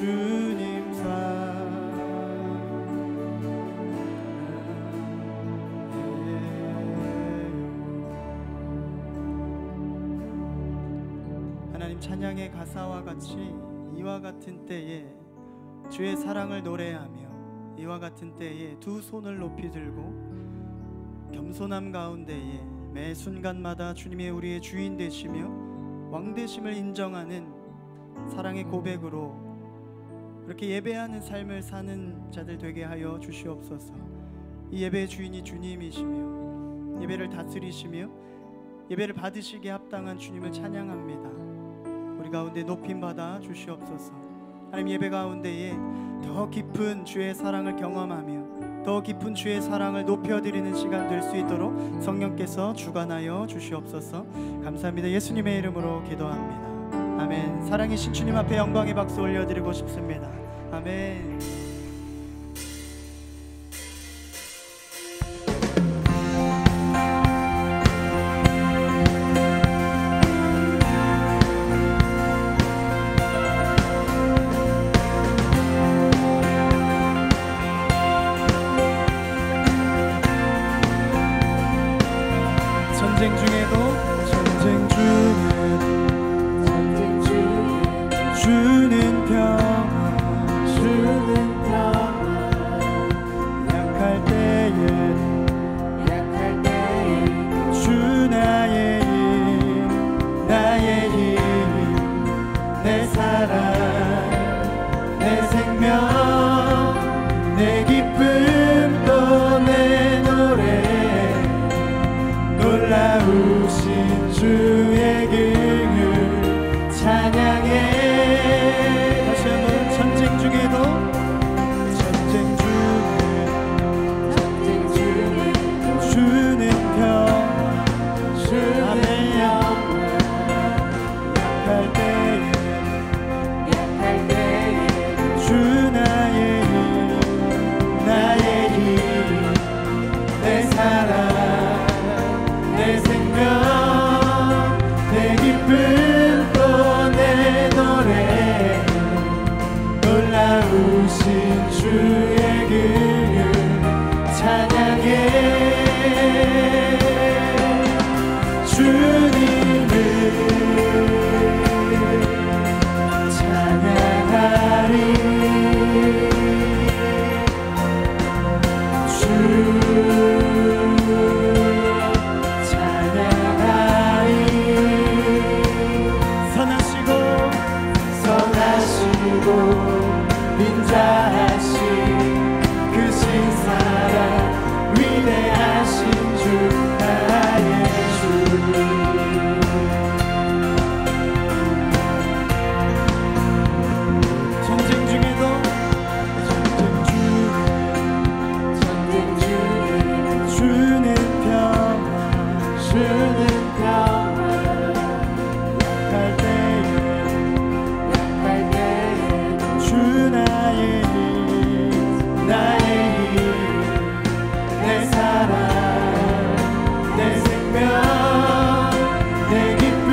주님 하나님, 찬양의 가사와 같이 이와 같은 때에 주의 사랑을 노래하며 이와 같은 때에 두 손을 높이 들고 겸손함 가운데에 매 순간마다 주님의 우리의 주인 되시며 왕 되심을 인정하는 사랑의 고백으로 그렇게 예배하는 삶을 사는 자들 되게 하여 주시옵소서. 이 예배의 주인이 주님이시며 예배를 다스리시며 예배를 받으시기에 합당한 주님을 찬양합니다. 우리 가운데 높임받아 주시옵소서. 하나님, 예배 가운데에 더 깊은 주의 사랑을 경험하며 더 깊은 주의 사랑을 높여드리는 시간 될 수 있도록 성령께서 주관하여 주시옵소서. 감사합니다. 예수님의 이름으로 기도합니다. 아멘. 사랑이신 주님 앞에 영광의 박수 올려드리고 싶습니다. 아멘. 전쟁 중에도 주는 평화, 약할 때에 주 나의 힘, 내 사랑, 내 생명, 내 기쁨 또 내 노래, 놀라우신 주의 긍휼 찬양해. 다시 한번. 전쟁 중에도 주는 평화, 아멘. 약할 때에 주 나의 힘, 내 사랑, 내 생명, 내 기쁨 또 내 노래, 놀라우신 주의 긍휼 찬양해. 주님을 찬양하리. 인자하신 그 신사랑 위대하신 주 나의 주. 전쟁 중에도 주는 평화, 약할 때에 주 나의 힘, 내 사랑, 내 생명, 내 기쁨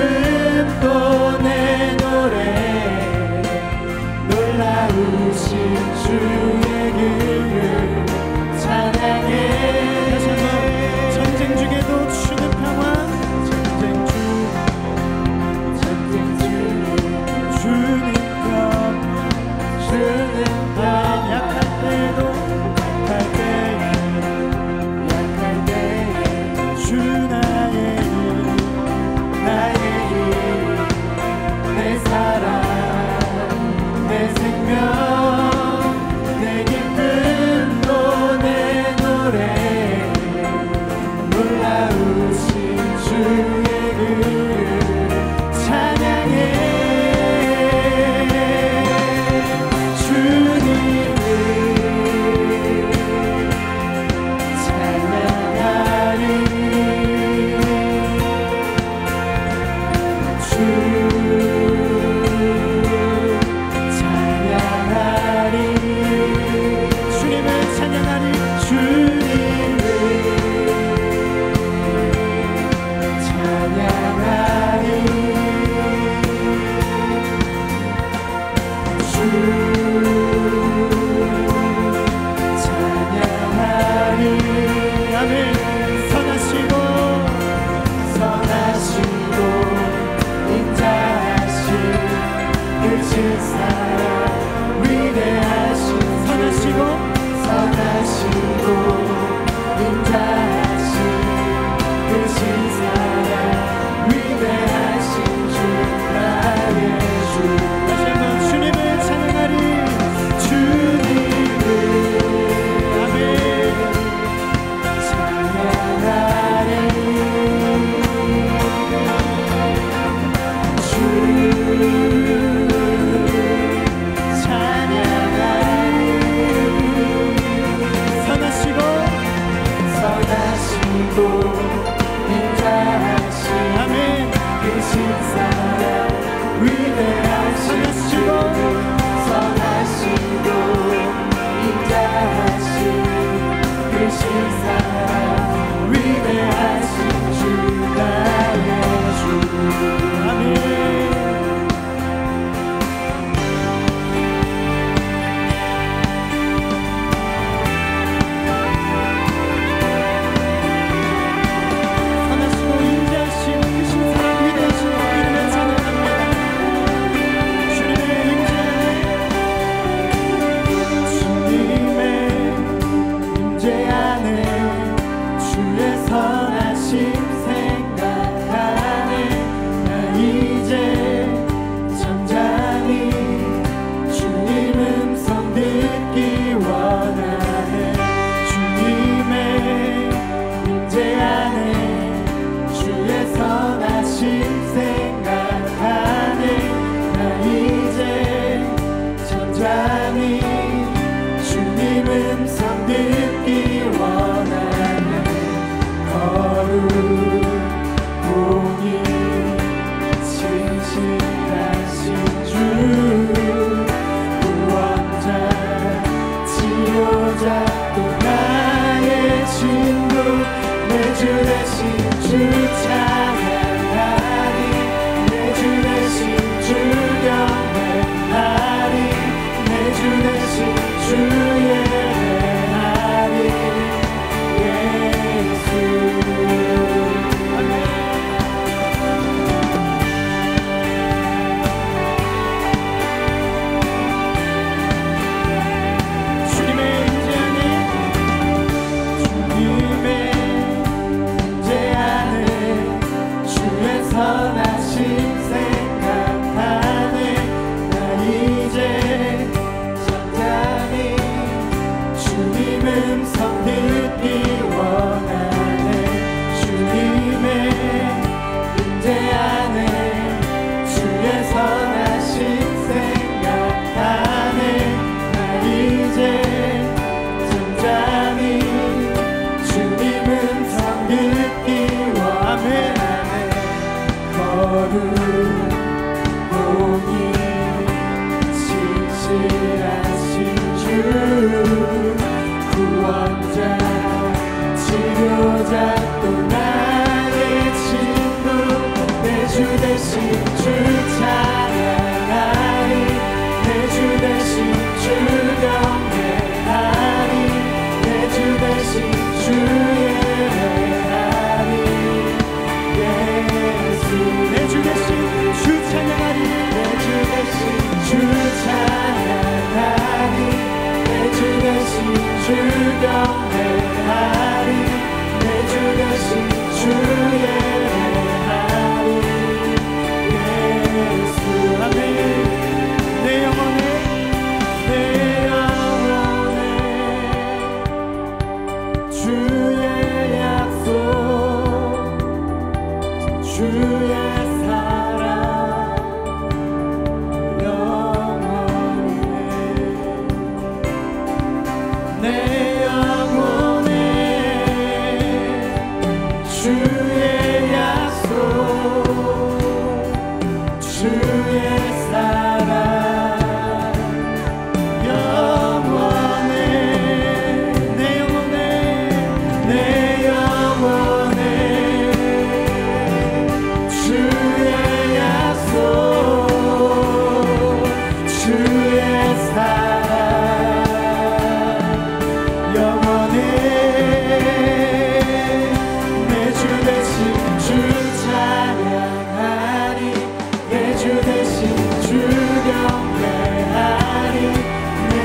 또 내 노래, 놀라우신 주의 긍휼 찬양해. 전쟁 중에도 주는 평화, 주는 평화, 약할 때에 주 나의 힘, 내 사랑, 내 생명, 내 기쁨 잠잠히 주님 음성 듣기 원하는 거룩 진실하신 주 구원자 치료자 또 나의 친구 내 주 대신 주 찬양하리 내 주 대신 주 경배하리 내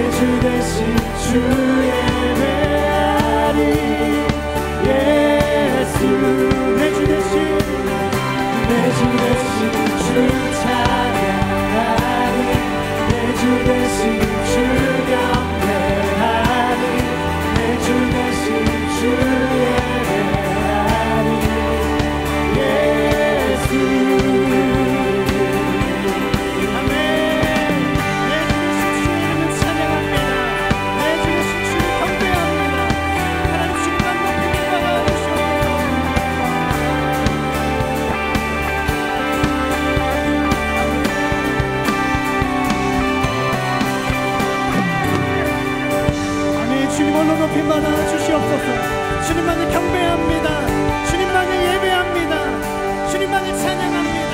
주 대신 주 예배하리 예수 높임받아 주시옵소서. 주님만을 경배합니다. 주님만을 예배합니다. 주님만을 찬양합니다.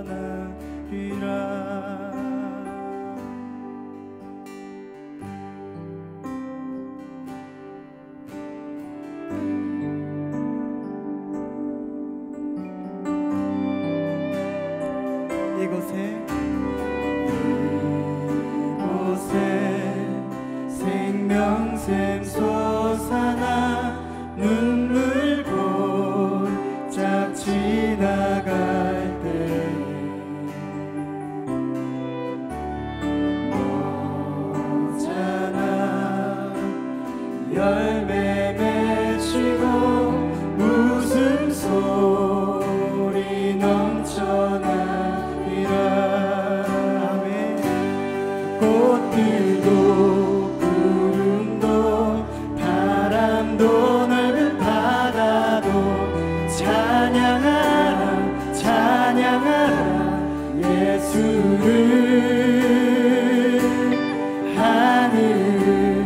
넘쳐나리라. 이곳에 생명샘 솟아나 눈물 골짝 지나갈 때 너잖아 열매 맺히고 웃음소리 넘쳐나리라. 꽃들도 구름도 바람도 넓은 바다도 찬양하라 찬양하라 예수를. 하늘을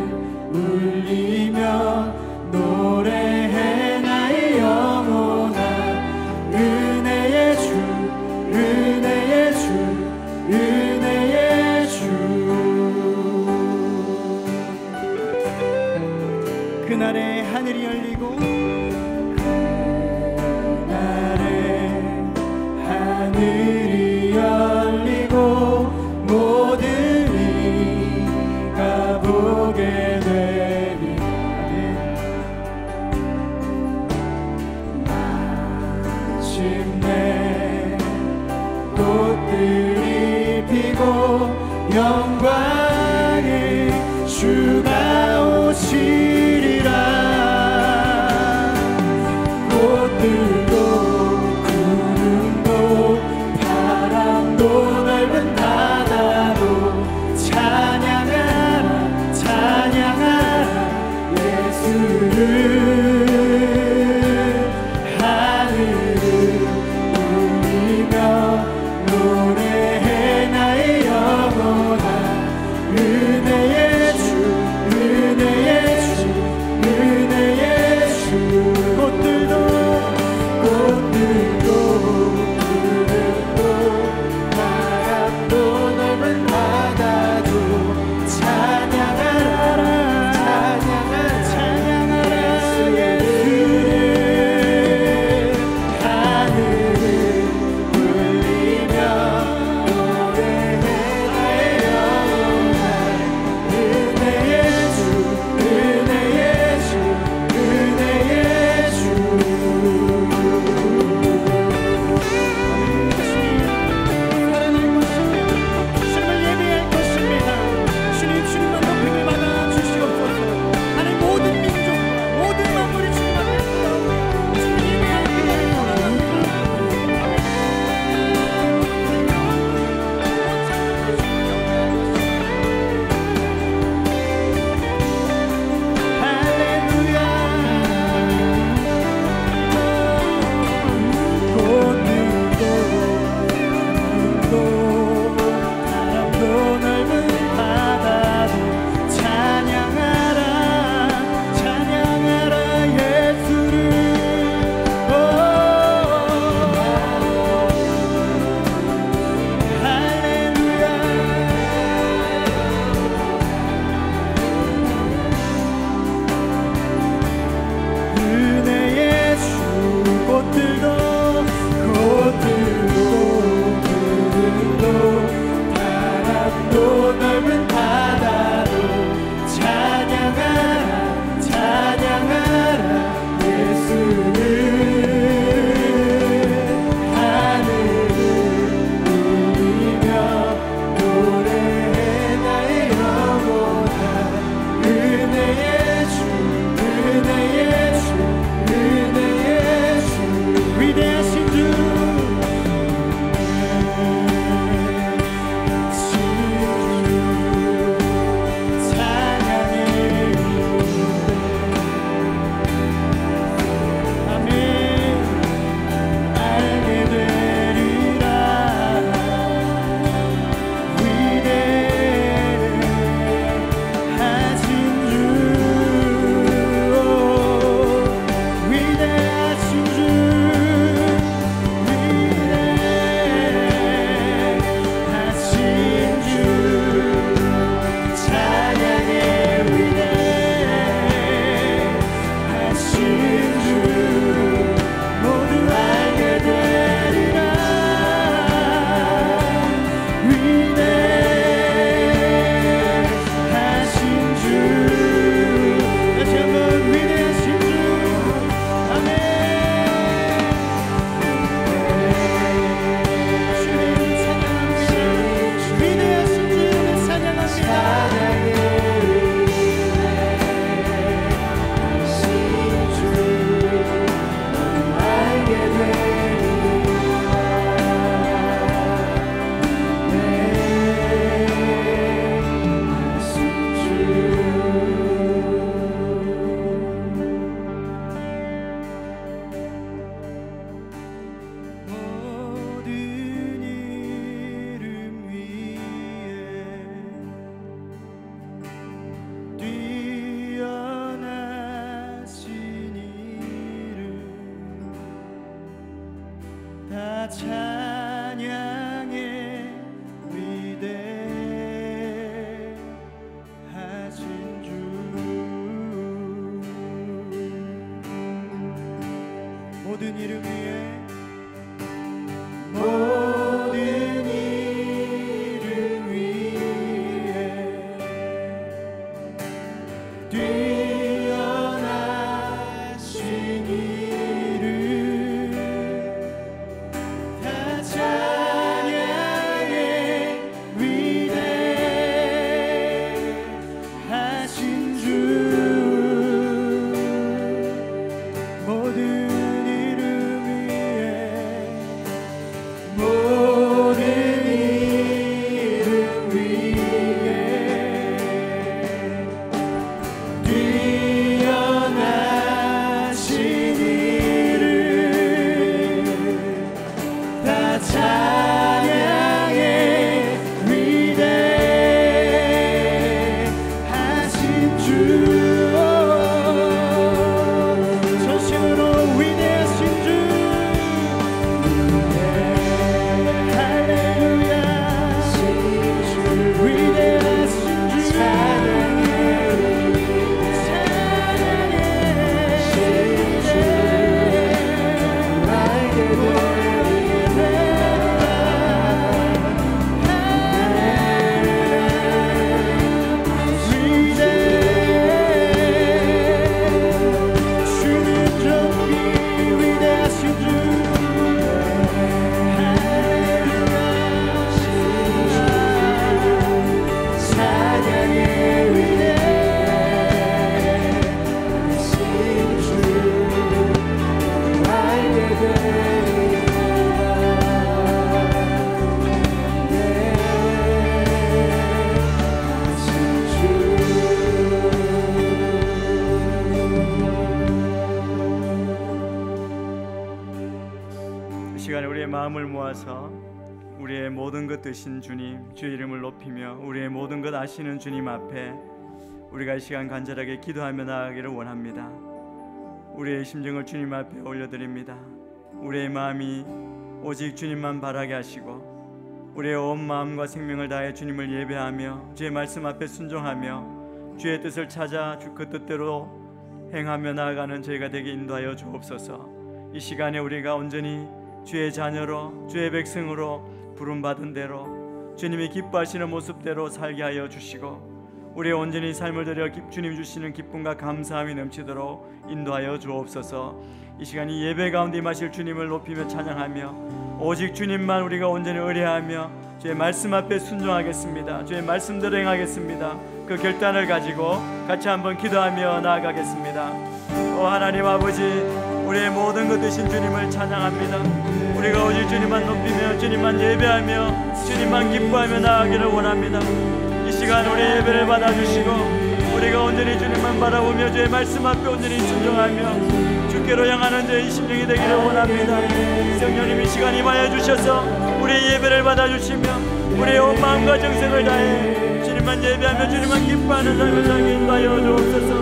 울리며 노래해 나의 영혼아. 은혜의 주 은혜의 주 은혜의 주. 그날에 하늘이 열리고 그날에 하늘이 열리고 모든 이가 보게 되리라. 마침내 꽃들이 피고 영광의 주가 오시리라. 꽃들도 구름도 바람도 넓은 바다도 찬양하라 찬양하라 예수를. 하늘을 울리며 노래해 나의 영혼아. 나와서 우리의 모든 것 되신 주님, 주의 이름을 높이며 우리의 모든 것 아시는 주님 앞에 우리가 이 시간 간절하게 기도하며 나아가기를 원합니다. 우리의 심정을 주님 앞에 올려드립니다. 우리의 마음이 오직 주님만 바라게 하시고 우리의 온 마음과 생명을 다해 주님을 예배하며 주의 말씀 앞에 순종하며 주의 뜻을 찾아 그 뜻대로 행하며 나아가는 저희가 되게 인도하여 주옵소서. 이 시간에 우리가 온전히 주의 자녀로 주의 백성으로 부름받은 대로 주님이 기뻐하시는 모습대로 살게 하여 주시고 우리의 온전히 삶을 들여 주님 주시는 기쁨과 감사함이 넘치도록 인도하여 주옵소서. 이 시간 이 예배 가운데 임하실 주님을 높이며 찬양하며 오직 주님만 우리가 온전히 의뢰하며 주의 말씀 앞에 순종하겠습니다. 주의 말씀대로 행하겠습니다. 그 결단을 가지고 같이 한번 기도하며 나아가겠습니다. 오 하나님 아버지, 우리의 모든 것 되신 주님을 찬양합니다. 우리가 오직 주님만 높이며 주님만 예배하며 주님만 기뻐하며 나아가기를 원합니다. 이 시간 우리의 예배를 받아주시고 우리가 온전히 주님만 바라보며 주의 말씀 앞에 온전히 순종하며 주께로 향하는 저의 심령이 되기를 원합니다. 성령님 이 시간 임하여 주셔서 우리의 예배를 받아주시며 우리의 온 마음과 정성을 다해 주님만 예배하며 주님만 기뻐하는 삶을 살게 인도하여 주옵소서.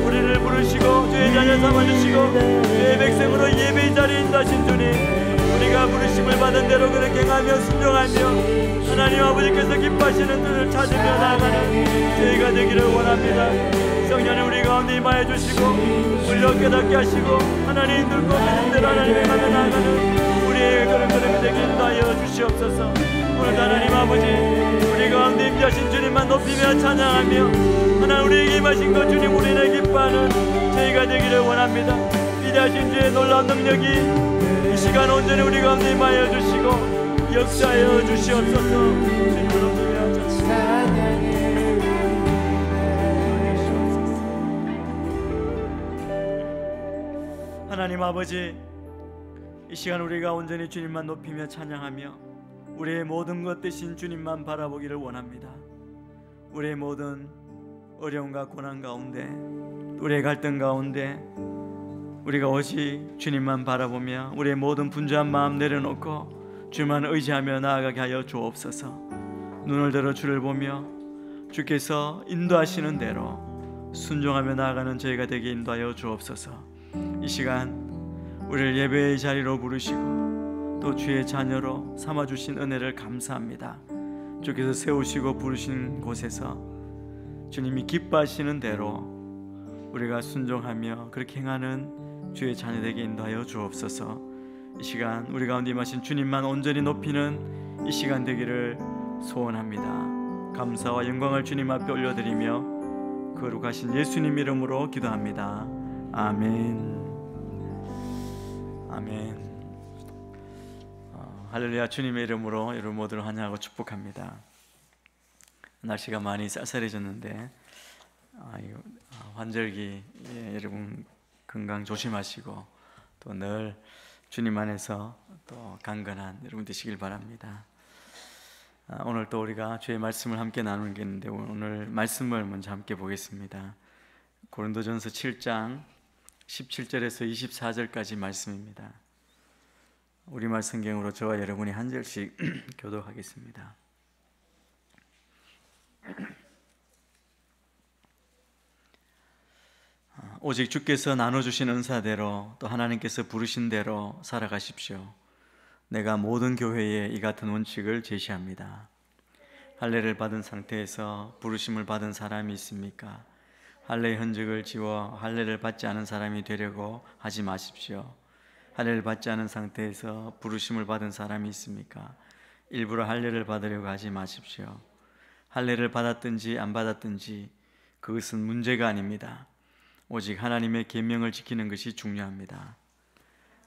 우리를 부르시고 주의 자녀 삼아주시고 주의 백성으로 예배의 자리에 인도하신 주님, 우리가 부르심을 받은 대로 그렇게 행하며 순종하며 하나님 아버지께서 기뻐하시는 뜻을 찾으며 나아가는 저희가 되기를 원합니다. 성령님 우리 가운데 임하여 주시고 우리를 깨닫게 하시고 하나님 인들고 믿는 대로 하나님 행하며 나아가는 우리의 그런 걸음이 되게 인도하여 주시옵소서. 오늘도 하나님 아버지, 우리 가운데 임하신 주님만 높이며 찬양하며 하나님 우리에게 임하신 것 주님 우리를 기뻐하는 저희가 되기를 원합니다. 위대하신 주의 놀라운 능력이 이 시간 온전히 우리 가운데 임하여 주시고 역사하여 주시옵소서. 주님을 높이며 찬양하며 하나님 아버지, 이 시간 우리가 온전히 주님만 높이며 찬양하며 우리의 모든 것 대신 주님만 바라보기를 원합니다. 우리의 모든 어려움과 고난 가운데 우리의 갈등 가운데 우리가 오직 주님만 바라보며 우리의 모든 분주한 마음 내려놓고 주만 의지하며 나아가게 하여 주옵소서. 눈을 들어 주를 보며 주께서 인도하시는 대로 순종하며 나아가는 저희가 되게 인도하여 주옵소서. 이 시간 우리를 예배의 자리로 부르시고 또 주의 자녀로 삼아주신 은혜를 감사합니다. 주께서 세우시고 부르신 곳에서 주님이 기뻐하시는 대로 우리가 순종하며 그렇게 행하는 주의 자녀되게 인도하여 주옵소서. 이 시간 우리 가운데 임하신 주님만 온전히 높이는 이 시간 되기를 소원합니다. 감사와 영광을 주님 앞에 올려드리며 거룩하신 예수님 이름으로 기도합니다. 아멘. 아멘. 할렐루야. 주님의 이름으로 여러분 모두를 환영하고 축복합니다. 날씨가 많이 쌀쌀해졌는데 환절기 여러분 건강 조심하시고 또 늘 주님 안에서 또 강건한 여러분 되시길 바랍니다. 오늘 또 우리가 주의 말씀을 함께 나누는 게 있는데 오늘 말씀을 먼저 함께 보겠습니다. 고린도전서 7장 17절에서 24절까지 말씀입니다. 우리말 성경으로 저와 여러분이 한 절씩 교독하겠습니다. 오직 주께서 나눠주신 은사대로 또 하나님께서 부르신 대로 살아가십시오. 내가 모든 교회에 이 같은 원칙을 제시합니다. 할례를 받은 상태에서 부르심을 받은 사람이 있습니까? 할례의 흔적을 지워 할례를 받지 않은 사람이 되려고 하지 마십시오. 할례를 받지 않은 상태에서 부르심을 받은 사람이 있습니까? 일부러 할례를 받으려고 하지 마십시오. 할례를 받았든지 안 받았든지 그것은 문제가 아닙니다. 오직 하나님의 계명을 지키는 것이 중요합니다.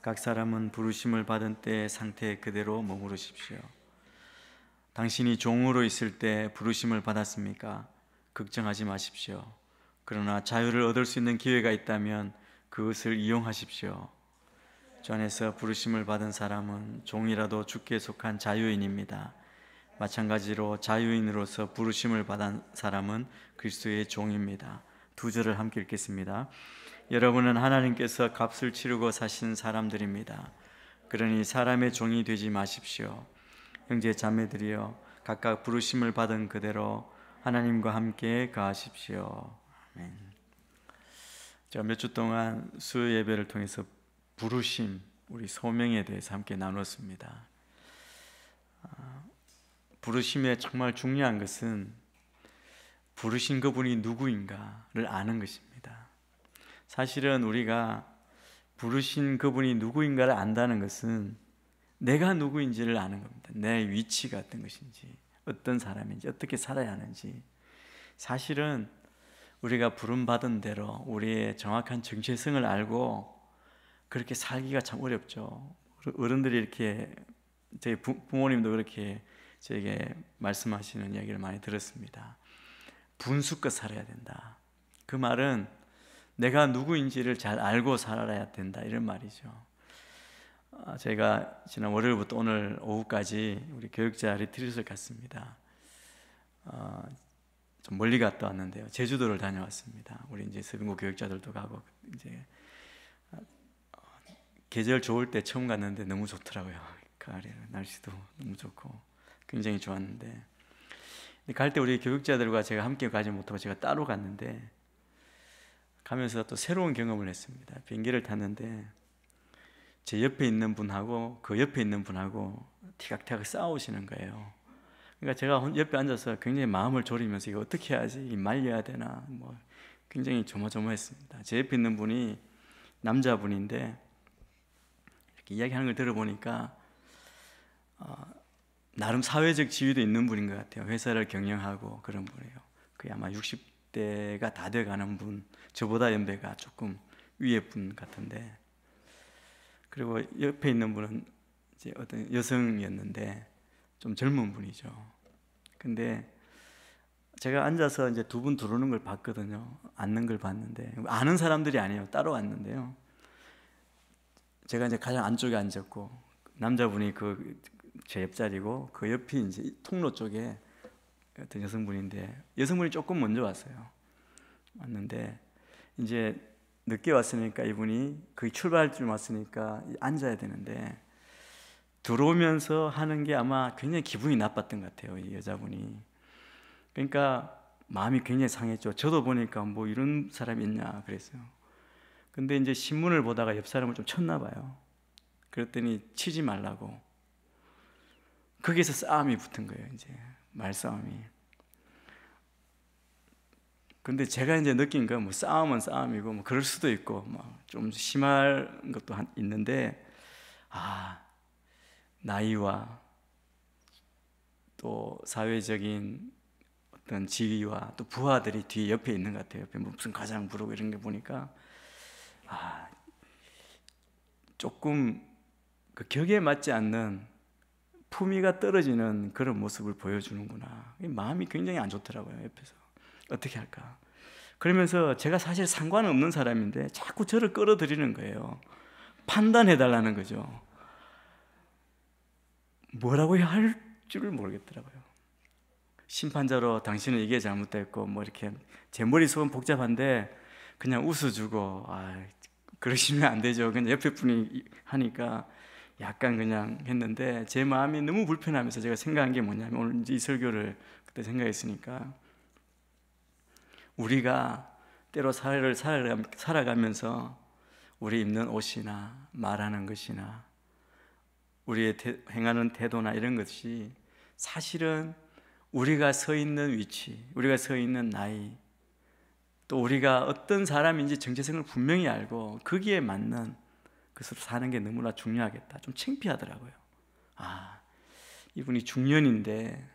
각 사람은 부르심을 받은 때의 상태 그대로 머무르십시오. 당신이 종으로 있을 때 부르심을 받았습니까? 걱정하지 마십시오. 그러나 자유를 얻을 수 있는 기회가 있다면 그것을 이용하십시오. 주 안에서 부르심을 받은 사람은 종이라도 주께 속한 자유인입니다. 마찬가지로 자유인으로서 부르심을 받은 사람은 그리스도의 종입니다. 두 절을 함께 읽겠습니다. 여러분은 하나님께서 값을 치르고 사신 사람들입니다. 그러니 사람의 종이 되지 마십시오. 형제 자매들이여 각각 부르심을 받은 그대로 하나님과 함께 거하십시오. 아멘. 제가 몇 주 동안 수요 예배를 통해서 부르심, 우리 소명에 대해서 함께 나눴습니다. 부르심의 정말 중요한 것은 부르신 그분이 누구인가를 아는 것입니다. 사실은 우리가 부르신 그분이 누구인가를 안다는 것은 내가 누구인지를 아는 겁니다. 내 위치가 어떤 것인지, 어떤 사람인지, 어떻게 살아야 하는지. 사실은 우리가 부름받은 대로 우리의 정확한 정체성을 알고 그렇게 살기가 참 어렵죠. 어른들이 이렇게, 저희 부모님도 그렇게 저에게 말씀하시는 이야기를 많이 들었습니다. 분수껏 살아야 된다. 그 말은 내가 누구인지를 잘 알고 살아야 된다, 이런 말이죠. 제가 지난 월요일부터 오늘 오후까지 우리 교육자 리트릿을 갔습니다. 좀 멀리 갔다 왔는데요. 제주도를 다녀왔습니다. 우리 이제 서빙고 교육자들도 가고, 이제 계절 좋을 때 처음 갔는데 너무 좋더라고요. 가을에 날씨도 너무 좋고 굉장히 좋았는데, 갈 때 우리 교육자들과 제가 함께 가지 못하고 제가 따로 갔는데, 가면서 또 새로운 경험을 했습니다. 비행기를 탔는데 제 옆에 있는 분하고 그 옆에 있는 분하고 티각티각 싸우시는 거예요. 그러니까 제가 옆에 앉아서 굉장히 마음을 졸이면서 이거 어떻게 해야지, 말려야 되나, 뭐 굉장히 조마조마했습니다. 제 옆에 있는 분이 남자분인데 이렇게 이야기하는 걸 들어보니까 나름 사회적 지위도 있는 분인 것 같아요. 회사를 경영하고 그런 분이에요. 그게 아마 60대가 다 돼가는 분, 저보다 연배가 조금 위에 분 같은데, 그리고 옆에 있는 분은 이제 어떤 여성이었는데 좀 젊은 분이죠. 근데 제가 앉아서 이제 두 분 들어오는 걸 봤거든요. 앉는 걸 봤는데, 아는 사람들이 아니에요. 따로 왔는데요. 제가 이제 가장 안쪽에 앉았고, 남자분이 제 옆자리고, 그 옆이 이제 통로 쪽에 어떤 여성분인데, 여성분이 조금 먼저 왔어요. 왔는데 이제 늦게 왔으니까 이분이 거의 출발쯤 왔으니까 앉아야 되는데, 들어오면서 하는 게 아마 굉장히 기분이 나빴던 것 같아요, 이 여자분이. 그러니까 마음이 굉장히 상했죠. 저도 보니까 뭐 이런 사람이 있냐 그랬어요. 근데 이제 신문을 보다가 옆 사람을 좀 쳤나 봐요. 그랬더니 치지 말라고. 거기서 싸움이 붙은 거예요, 이제 말싸움이. 근데 제가 이제 느낀 건 뭐 싸움은 싸움이고 뭐 그럴 수도 있고 뭐 좀 심한 것도 있는데, 나이와 또 사회적인 어떤 지위와 또 부하들이 뒤에 옆에 있는 것 같아요. 옆에 무슨 과장 부르고 이런 게 보니까 조금 그 격에 맞지 않는 품위가 떨어지는 그런 모습을 보여주는구나. 마음이 굉장히 안 좋더라고요, 옆에서. 어떻게 할까? 그러면서 제가 사실 상관없는 사람인데 자꾸 저를 끌어들이는 거예요. 판단해달라는 거죠. 뭐라고 해야 할 줄을 모르겠더라고요. 심판자로 당신은 이게 잘못됐고 뭐 이렇게, 제 머릿속은 복잡한데 그냥 웃어주고 그러시면 안 되죠. 그냥 옆에 분이 하니까 약간 그냥 했는데, 제 마음이 너무 불편하면서 제가 생각한 게 뭐냐면, 오늘 이 설교를 그때 생각했으니까, 우리가 때로 사회를 살아가면서 우리 입는 옷이나 말하는 것이나 우리의 행하는 태도나 이런 것이 사실은 우리가 서 있는 위치, 우리가 서 있는 나이, 또 우리가 어떤 사람인지 정체성을 분명히 알고 거기에 맞는 것으로 사는 게 너무나 중요하겠다. 좀 창피하더라고요. 이분이 중년인데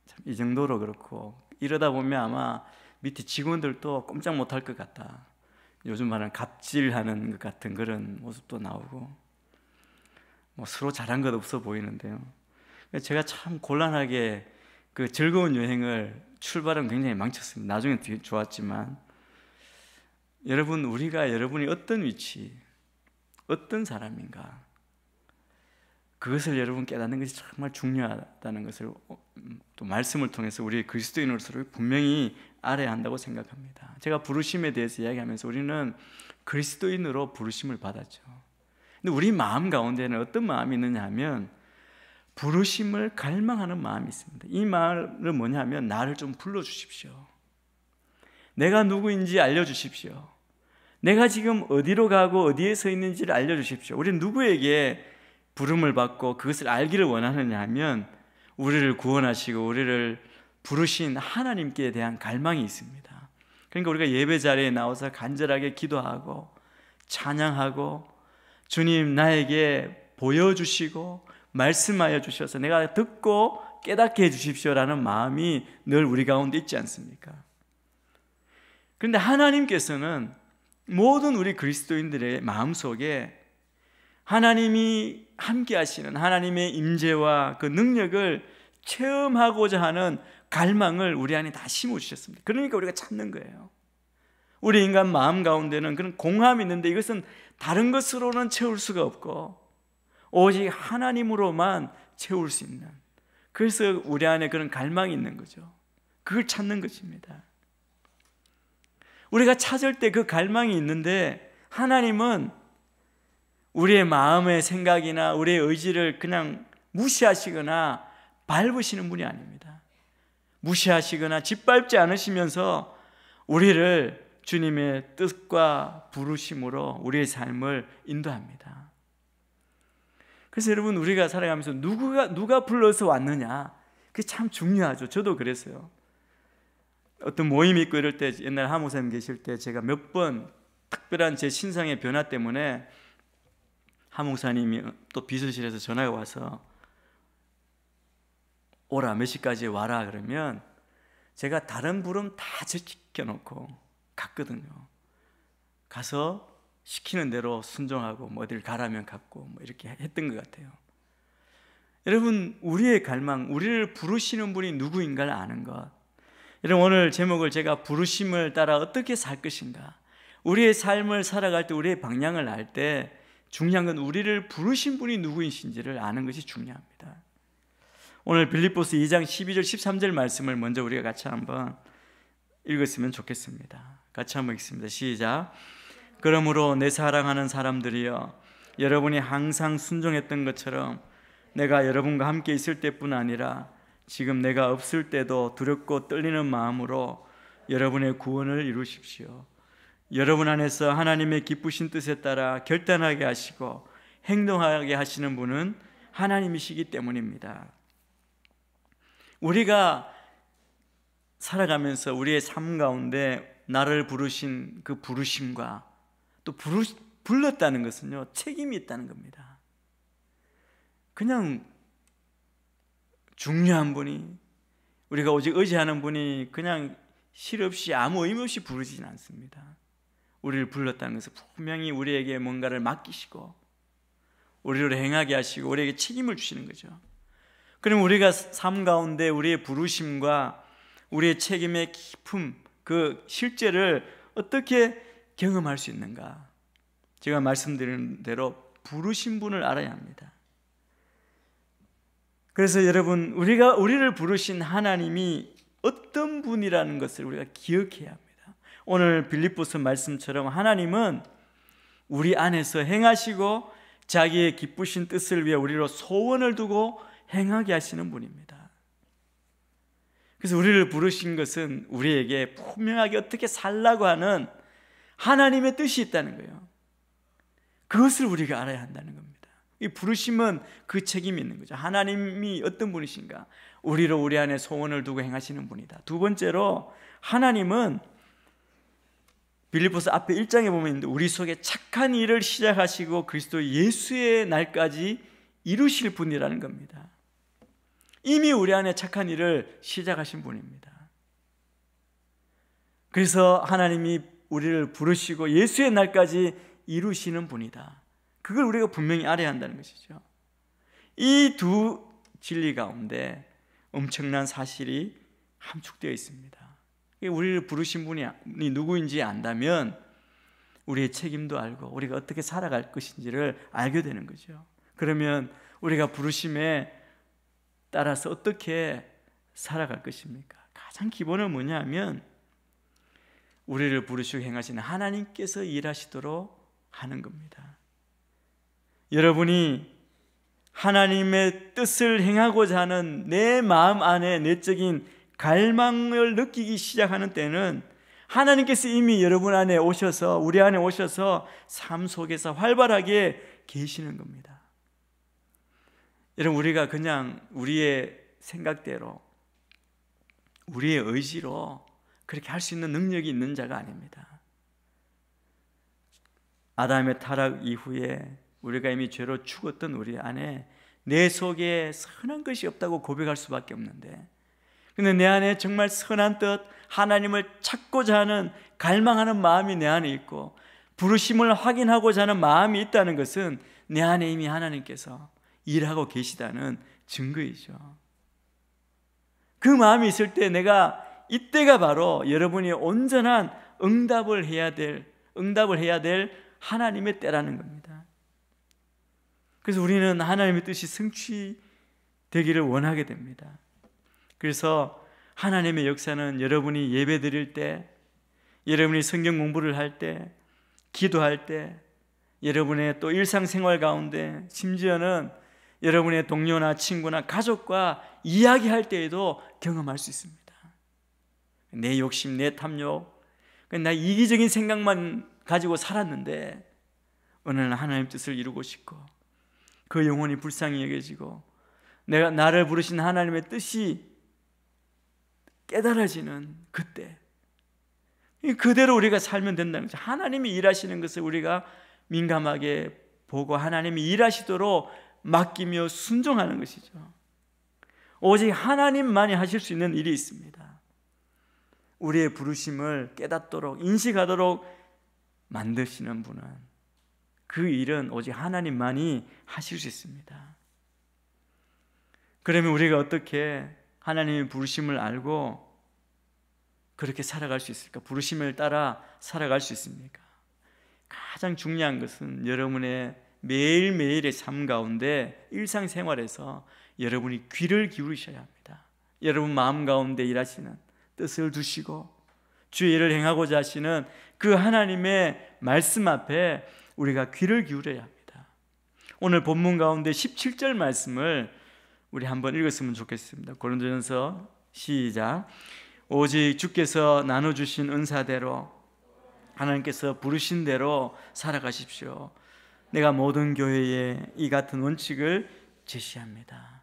참 이 정도로 그렇고, 이러다 보면 아마 밑에 직원들도 꼼짝 못할 것 같다. 요즘 말하는 갑질하는 것 같은 그런 모습도 나오고, 뭐 서로 잘한 것 없어 보이는데요. 제가 참 곤란하게 그 즐거운 여행을 출발은 굉장히 망쳤습니다. 나중에 되게 좋았지만, 여러분이 어떤 위치, 어떤 사람인가, 그것을 여러분 깨닫는 것이 정말 중요하다는 것을 또 말씀을 통해서 우리 그리스도인으로서 분명히 알아야 한다고 생각합니다. 제가 부르심에 대해서 이야기하면서 우리는 그리스도인으로 부르심을 받았죠. 근데 우리 마음 가운데는 어떤 마음이 있느냐 하면 부르심을 갈망하는 마음이 있습니다. 이 말은 뭐냐면 나를 좀 불러주십시오. 내가 누구인지 알려주십시오. 내가 지금 어디로 가고 어디에 서 있는지를 알려주십시오. 우리는 누구에게 부름을 받고 그것을 알기를 원하느냐 하면 우리를 구원하시고 우리를 부르신 하나님께 대한 갈망이 있습니다. 그러니까 우리가 예배 자리에 나와서 간절하게 기도하고 찬양하고 주님 나에게 보여주시고 말씀하여 주셔서 내가 듣고 깨닫게 해주십시오라는 마음이 늘 우리 가운데 있지 않습니까? 그런데 하나님께서는 모든 우리 그리스도인들의 마음속에 하나님이 함께 하시는 하나님의 임재와 그 능력을 체험하고자 하는 갈망을 우리 안에 다 심어주셨습니다. 그러니까 우리가 찾는 거예요. 우리 인간 마음 가운데는 그런 공함이 있는데 이것은 다른 것으로는 채울 수가 없고 오직 하나님으로만 채울 수 있는, 그래서 우리 안에 그런 갈망이 있는 거죠. 그걸 찾는 것입니다. 우리가 찾을 때 그 갈망이 있는데 하나님은 우리의 마음의 생각이나 우리의 의지를 그냥 무시하시거나 밟으시는 분이 아닙니다. 무시하시거나 짓밟지 않으시면서 우리를 주님의 뜻과 부르심으로 우리의 삶을 인도합니다. 그래서 여러분 우리가 살아가면서 누가 불러서 왔느냐, 그게 참 중요하죠. 저도 그랬어요. 어떤 모임이 있고 이럴 때 옛날 하 목사님 계실 때 제가 몇 번 특별한 제 신상의 변화 때문에 하 목사님이 또 비서실에서 전화가 와서 오라, 몇 시까지 와라 그러면 제가 다른 부름 다 제껴놓고 갔거든요. 가서 시키는 대로 순종하고 뭐 어딜 가라면 갔고 뭐 이렇게 했던 것 같아요. 여러분 우리의 갈망, 우리를 부르시는 분이 누구인가를 아는 것. 여러분 오늘 제목을 제가 부르심을 따라 어떻게 살 것인가, 우리의 삶을 살아갈 때 우리의 방향을 알 때 중요한 건 우리를 부르신 분이 누구이신지를 아는 것이 중요합니다. 오늘 빌립보서 2장 12절 13절 말씀을 먼저 우리가 같이 한번 읽었으면 좋겠습니다. 같이 한번 읽습니다. 시작. 그러므로 내 사랑하는 사람들이여, 여러분이 항상 순종했던 것처럼 내가 여러분과 함께 있을 때뿐 아니라 지금 내가 없을 때도 두렵고 떨리는 마음으로 여러분의 구원을 이루십시오. 여러분 안에서 하나님의 기쁘신 뜻에 따라 결단하게 하시고 행동하게 하시는 분은 하나님이시기 때문입니다. 우리가 살아가면서 우리의 삶 가운데 나를 부르신 그 부르심과 또 불렀다는 것은요, 책임이 있다는 겁니다. 그냥 중요한 분이, 우리가 오직 의지하는 분이 그냥 실없이 아무 의미 없이 부르지는 않습니다. 우리를 불렀다는 것은 분명히 우리에게 뭔가를 맡기시고 우리를 행하게 하시고 우리에게 책임을 주시는 거죠. 그럼 우리가 삶 가운데 우리의 부르심과 우리의 책임의 깊음, 그 실제를 어떻게 경험할 수 있는가? 제가 말씀드린 대로 부르신 분을 알아야 합니다. 그래서 여러분 우리를 부르신 하나님이 어떤 분이라는 것을 우리가 기억해야 합니다. 오늘 빌립보서 말씀처럼 하나님은 우리 안에서 행하시고 자기의 기쁘신 뜻을 위해 우리로 소원을 두고 행하게 하시는 분입니다. 그래서 우리를 부르신 것은 우리에게 분명하게 어떻게 살라고 하는 하나님의 뜻이 있다는 거예요. 그것을 우리가 알아야 한다는 겁니다. 이 부르심은 그 책임이 있는 거죠. 하나님이 어떤 분이신가? 우리로 우리 안에 소원을 두고 행하시는 분이다. 두 번째로 하나님은 빌립보서 앞에 1장에 보면 우리 속에 착한 일을 시작하시고 그리스도 예수의 날까지 이루실 분이라는 겁니다. 이미 우리 안에 착한 일을 시작하신 분입니다. 그래서 하나님이 우리를 부르시고 예수의 날까지 이루시는 분이다. 그걸 우리가 분명히 알아야 한다는 것이죠. 이 두 진리 가운데 엄청난 사실이 함축되어 있습니다. 우리를 부르신 분이 누구인지 안다면 우리의 책임도 알고 우리가 어떻게 살아갈 것인지를 알게 되는 거죠. 그러면 우리가 부르심에 따라서 어떻게 살아갈 것입니까? 가장 기본은 뭐냐면 우리를 부르시고 행하시는 하나님께서 일하시도록 하는 겁니다. 여러분이 하나님의 뜻을 행하고자 하는 내 마음 안에 내적인 갈망을 느끼기 시작하는 때는 하나님께서 이미 여러분 안에 오셔서, 우리 안에 오셔서 삶 속에서 활발하게 계시는 겁니다. 여러분, 우리가 그냥 우리의 생각대로, 우리의 의지로 그렇게 할 수 있는 능력이 있는 자가 아닙니다. 아담의 타락 이후에 우리가 이미 죄로 죽었던 우리 안에 내 속에 선한 것이 없다고 고백할 수밖에 없는데, 근데 내 안에 정말 선한 뜻, 하나님을 찾고자 하는 갈망하는 마음이 내 안에 있고 부르심을 확인하고자 하는 마음이 있다는 것은 내 안에 이미 하나님께서 일하고 계시다는 증거이죠. 그 마음이 있을 때 이때가 바로 여러분이 온전한 응답을 해야 될 하나님의 때라는 겁니다. 그래서 우리는 하나님의 뜻이 성취되기를 원하게 됩니다. 그래서 하나님의 역사는 여러분이 예배 드릴 때, 여러분이 성경 공부를 할 때, 기도할 때, 여러분의 또 일상생활 가운데, 심지어는 여러분의 동료나 친구나 가족과 이야기할 때에도 경험할 수 있습니다. 내 욕심, 내 탐욕, 나 이기적인 생각만 가지고 살았는데 어느 날 하나님 뜻을 이루고 싶고 그 영혼이 불쌍히 여겨지고 나를 부르신 하나님의 뜻이 깨달아지는 그때, 그대로 우리가 살면 된다는 거죠. 하나님이 일하시는 것을 우리가 민감하게 보고 하나님이 일하시도록 맡기며 순종하는 것이죠. 오직 하나님만이 하실 수 있는 일이 있습니다. 우리의 부르심을 깨닫도록, 인식하도록 만드시는 분은, 그 일은 오직 하나님만이 하실 수 있습니다. 그러면 우리가 어떻게 하나님의 부르심을 알고 그렇게 살아갈 수 있을까? 부르심을 따라 살아갈 수 있습니까? 가장 중요한 것은 여러분의 매일매일의 삶 가운데, 일상생활에서 여러분이 귀를 기울이셔야 합니다. 여러분 마음 가운데 일하시는 뜻을 두시고 주의 일을 행하고자 하시는 그 하나님의 말씀 앞에 우리가 귀를 기울여야 합니다. 오늘 본문 가운데 17절 말씀을 우리 한번 읽었으면 좋겠습니다. 고린도전서 시작. 오직 주께서 나눠주신 은사대로, 하나님께서 부르신 대로 살아가십시오. 내가 모든 교회에 이 같은 원칙을 제시합니다.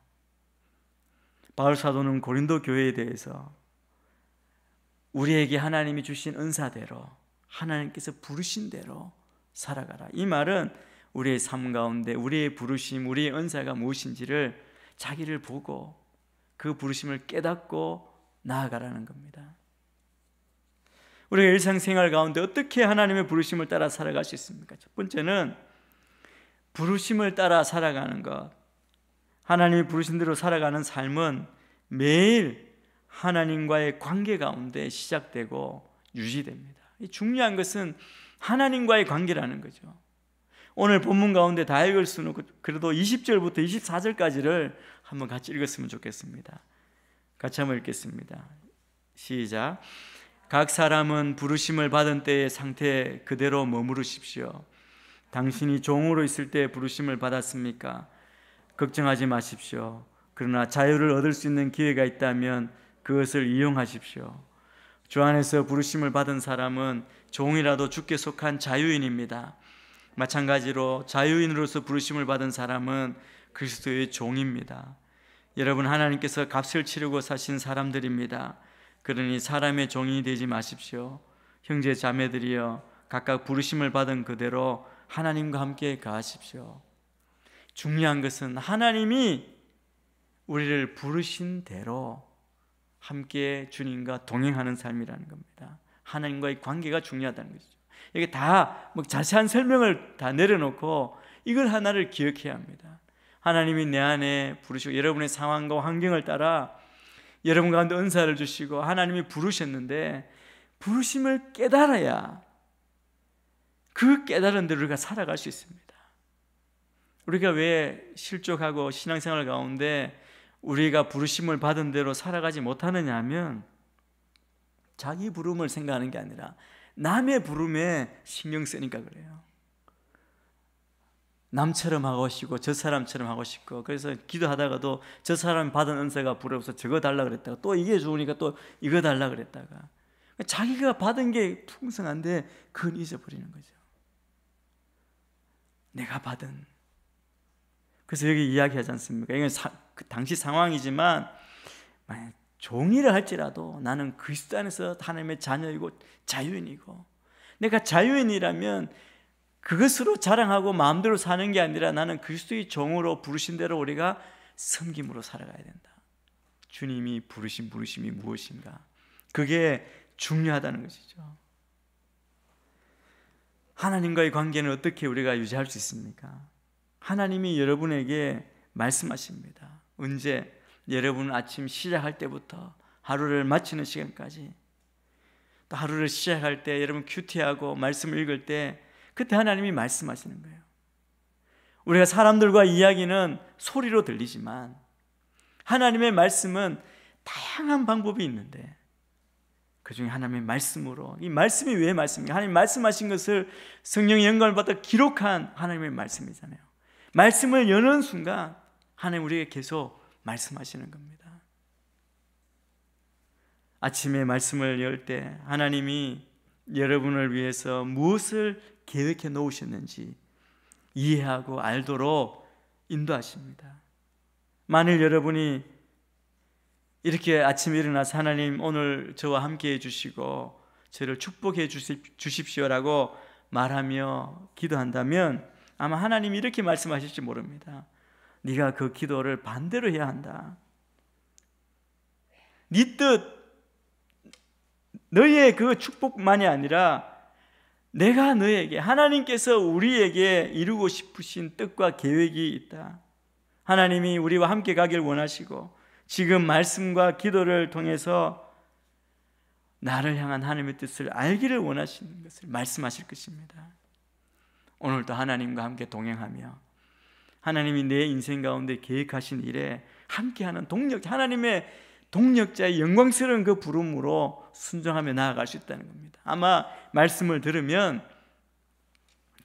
바울 사도는 고린도 교회에 대해서 우리에게 하나님이 주신 은사대로, 하나님께서 부르신 대로 살아가라, 이 말은 우리의 삶 가운데 우리의 부르심, 우리의 은사가 무엇인지를 자기를 보고 그 부르심을 깨닫고 나아가라는 겁니다. 우리가 일상생활 가운데 어떻게 하나님의 부르심을 따라 살아갈 수 있습니까? 첫 번째는 부르심을 따라 살아가는 것, 하나님이 부르신 대로 살아가는 삶은 매일 하나님과의 관계 가운데 시작되고 유지됩니다. 중요한 것은 하나님과의 관계라는 거죠. 오늘 본문 가운데 다 읽을 수는 없고 그래도 20절부터 24절까지를 한번 같이 읽었으면 좋겠습니다. 같이 한번 읽겠습니다. 시작. 각 사람은 부르심을 받은 때의 상태 그대로 머무르십시오. 당신이 종으로 있을 때 부르심을 받았습니까? 걱정하지 마십시오. 그러나 자유를 얻을 수 있는 기회가 있다면 그것을 이용하십시오. 주 안에서 부르심을 받은 사람은 종이라도 주께 속한 자유인입니다. 마찬가지로 자유인으로서 부르심을 받은 사람은 그리스도의 종입니다. 여러분, 하나님께서 값을 치르고 사신 사람들입니다. 그러니 사람의 종이 되지 마십시오. 형제 자매들이여, 각각 부르심을 받은 그대로 하나님과 함께 가십시오. 중요한 것은 하나님이 우리를 부르신 대로 함께 주님과 동행하는 삶이라는 겁니다. 하나님과의 관계가 중요하다는 것이죠. 이게 다 자세한 설명을 다 내려놓고 이걸 하나를 기억해야 합니다. 하나님이 내 안에 부르시고 여러분의 상황과 환경을 따라 여러분 가운데 은사를 주시고 하나님이 부르셨는데 부르심을 깨달아야 그 깨달은 대로 우리가 살아갈 수 있습니다. 우리가 왜 실족하고 신앙생활 가운데 우리가 부르심을 받은 대로 살아가지 못하느냐 하면 자기 부름을 생각하는 게 아니라 남의 부름에 신경 쓰니까 그래요. 남처럼 하고 싶고 저 사람처럼 하고 싶고, 그래서 기도하다가도 저 사람이 받은 은사가 부러워서 저거 달라 그랬다가 또 이게 좋으니까 또 이거 달라 그랬다가, 자기가 받은 게 풍성한데 그건 잊어버리는 거죠. 내가 받은. 그래서 여기 이야기하지 않습니까? 이건 그 당시 상황이지만 만약 종이를 할지라도 나는 그리스도 안에서 하나님의 자녀이고 자유인이고, 내가 자유인이라면 그것으로 자랑하고 마음대로 사는 게 아니라 나는 그리스도의 종으로 부르신 대로 우리가 섬김으로 살아가야 된다. 주님이 부르신 부르심이 무엇인가? 그게 중요하다는 것이죠. 하나님과의 관계는 어떻게 우리가 유지할 수 있습니까? 하나님이 여러분에게 말씀하십니다. 언제? 여러분 아침 시작할 때부터 하루를 마치는 시간까지, 또 하루를 시작할 때 여러분 큐티하고 말씀을 읽을 때 그때 하나님이 말씀하시는 거예요. 우리가 사람들과 이야기는 소리로 들리지만 하나님의 말씀은 다양한 방법이 있는데 그 중에 하나님의 말씀으로, 이 말씀이 왜 말씀입니까? 하나님 말씀하신 것을 성령의 영감을 받아 기록한 하나님의 말씀이잖아요. 말씀을 여는 순간 하나님 우리에게 계속 말씀하시는 겁니다. 아침에 말씀을 열 때 하나님이 여러분을 위해서 무엇을 계획해 놓으셨는지 이해하고 알도록 인도하십니다. 만일 여러분이 이렇게 아침에 일어나서 하나님 오늘 저와 함께 해주시고 저를 축복해 주십시오라고 말하며 기도한다면 아마 하나님이 이렇게 말씀하실지 모릅니다. 네가 그 기도를 반대로 해야 한다. 네 뜻, 너의 그 축복만이 아니라 내가 너에게, 하나님께서 우리에게 이루고 싶으신 뜻과 계획이 있다. 하나님이 우리와 함께 가길 원하시고 지금 말씀과 기도를 통해서 나를 향한 하나님의 뜻을 알기를 원하시는 것을 말씀하실 것입니다. 오늘도 하나님과 함께 동행하며 하나님이 내 인생 가운데 계획하신 일에 함께하는 동력, 하나님의 동력자의 영광스러운 그 부름으로 순종하며 나아갈 수 있다는 겁니다. 아마 말씀을 들으면,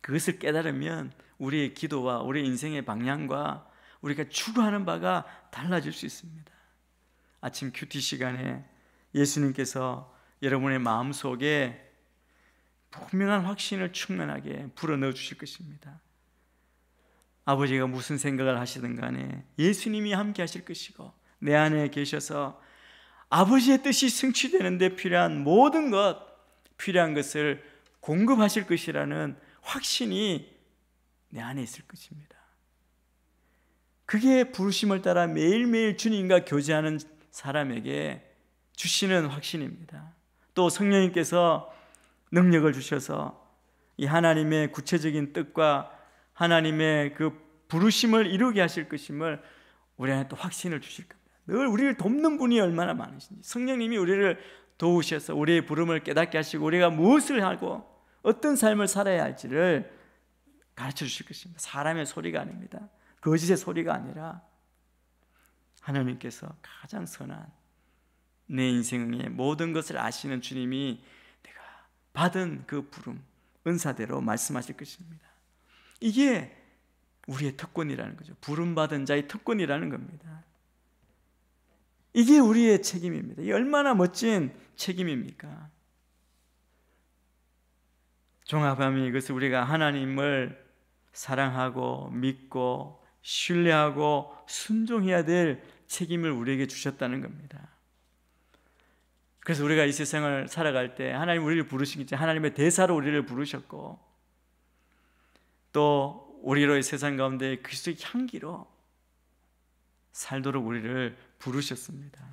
그것을 깨달으면 우리의 기도와 우리의 인생의 방향과 우리가 추구하는 바가 달라질 수 있습니다. 아침 큐티 시간에 예수님께서 여러분의 마음속에 분명한 확신을 충만하게 불어넣어 주실 것입니다. 아버지가 무슨 생각을 하시든 간에 예수님이 함께 하실 것이고 내 안에 계셔서 아버지의 뜻이 성취되는 데 필요한 모든 것, 필요한 것을 공급하실 것이라는 확신이 내 안에 있을 것입니다. 그게 부르심을 따라 매일매일 주님과 교제하는 사람에게 주시는 확신입니다. 또 성령님께서 능력을 주셔서 이 하나님의 구체적인 뜻과 하나님의 그 부르심을 이루게 하실 것임을 우리 안에 또 확신을 주실 겁니다. 늘 우리를 돕는 분이 얼마나 많으신지, 성령님이 우리를 도우셔서 우리의 부름을 깨닫게 하시고 우리가 무엇을 하고 어떤 삶을 살아야 할지를 가르쳐 주실 것입니다. 사람의 소리가 아닙니다. 거짓의 소리가 아니라 하나님께서 가장 선한 내 인생의 모든 것을 아시는 주님이 내가 받은 그 부름, 은사대로 말씀하실 것입니다. 이게 우리의 특권이라는 거죠. 부름받은 자의 특권이라는 겁니다. 이게 우리의 책임입니다. 이게 얼마나 멋진 책임입니까? 종합하면 이것을 우리가 하나님을 사랑하고 믿고 신뢰하고 순종해야 될 책임을 우리에게 주셨다는 겁니다. 그래서 우리가 이 세상을 살아갈 때 하나님 우리를 부르시기 전에 하나님의 대사로 우리를 부르셨고 또 우리로의 세상 가운데 그리스도의 향기로 살도록 우리를 부르셨습니다.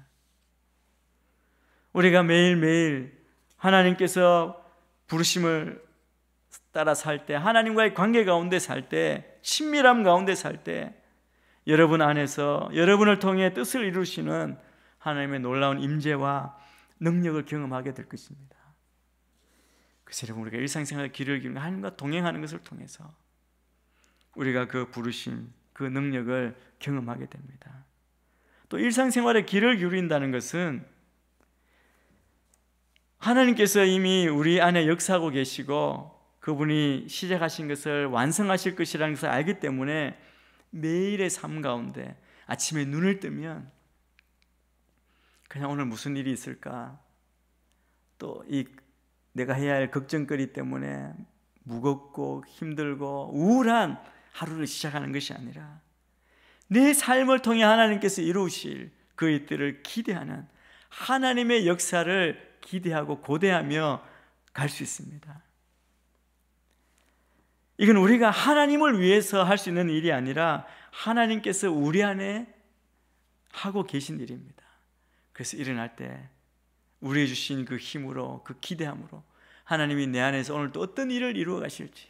우리가 매일매일 하나님께서 부르심을 따라 살 때, 하나님과의 관계 가운데 살 때, 친밀함 가운데 살 때 여러분 안에서 여러분을 통해 뜻을 이루시는 하나님의 놀라운 임재와 능력을 경험하게 될 것입니다. 그래서 여러분 우리가 일상생활의 길을 기울이며 하나님과 동행하는 것을 통해서 우리가 그 부르심, 그 능력을 경험하게 됩니다. 또 일상생활의 길을 기울인다는 것은 하나님께서 이미 우리 안에 역사하고 계시고 그분이 시작하신 것을 완성하실 것이라는 것을 알기 때문에 매일의 삶 가운데 아침에 눈을 뜨면 그냥 오늘 무슨 일이 있을까, 또 이 내가 해야 할 걱정거리 때문에 무겁고 힘들고 우울한 하루를 시작하는 것이 아니라 내 삶을 통해 하나님께서 이루실 그 일들을 기대하는 하나님의 역사를 기대하고 고대하며 갈 수 있습니다. 이건 우리가 하나님을 위해서 할 수 있는 일이 아니라 하나님께서 우리 안에 하고 계신 일입니다. 그래서 일어날 때 우리에게 주신 그 힘으로, 그 기대함으로 하나님이 내 안에서 오늘 또 어떤 일을 이루어 가실지,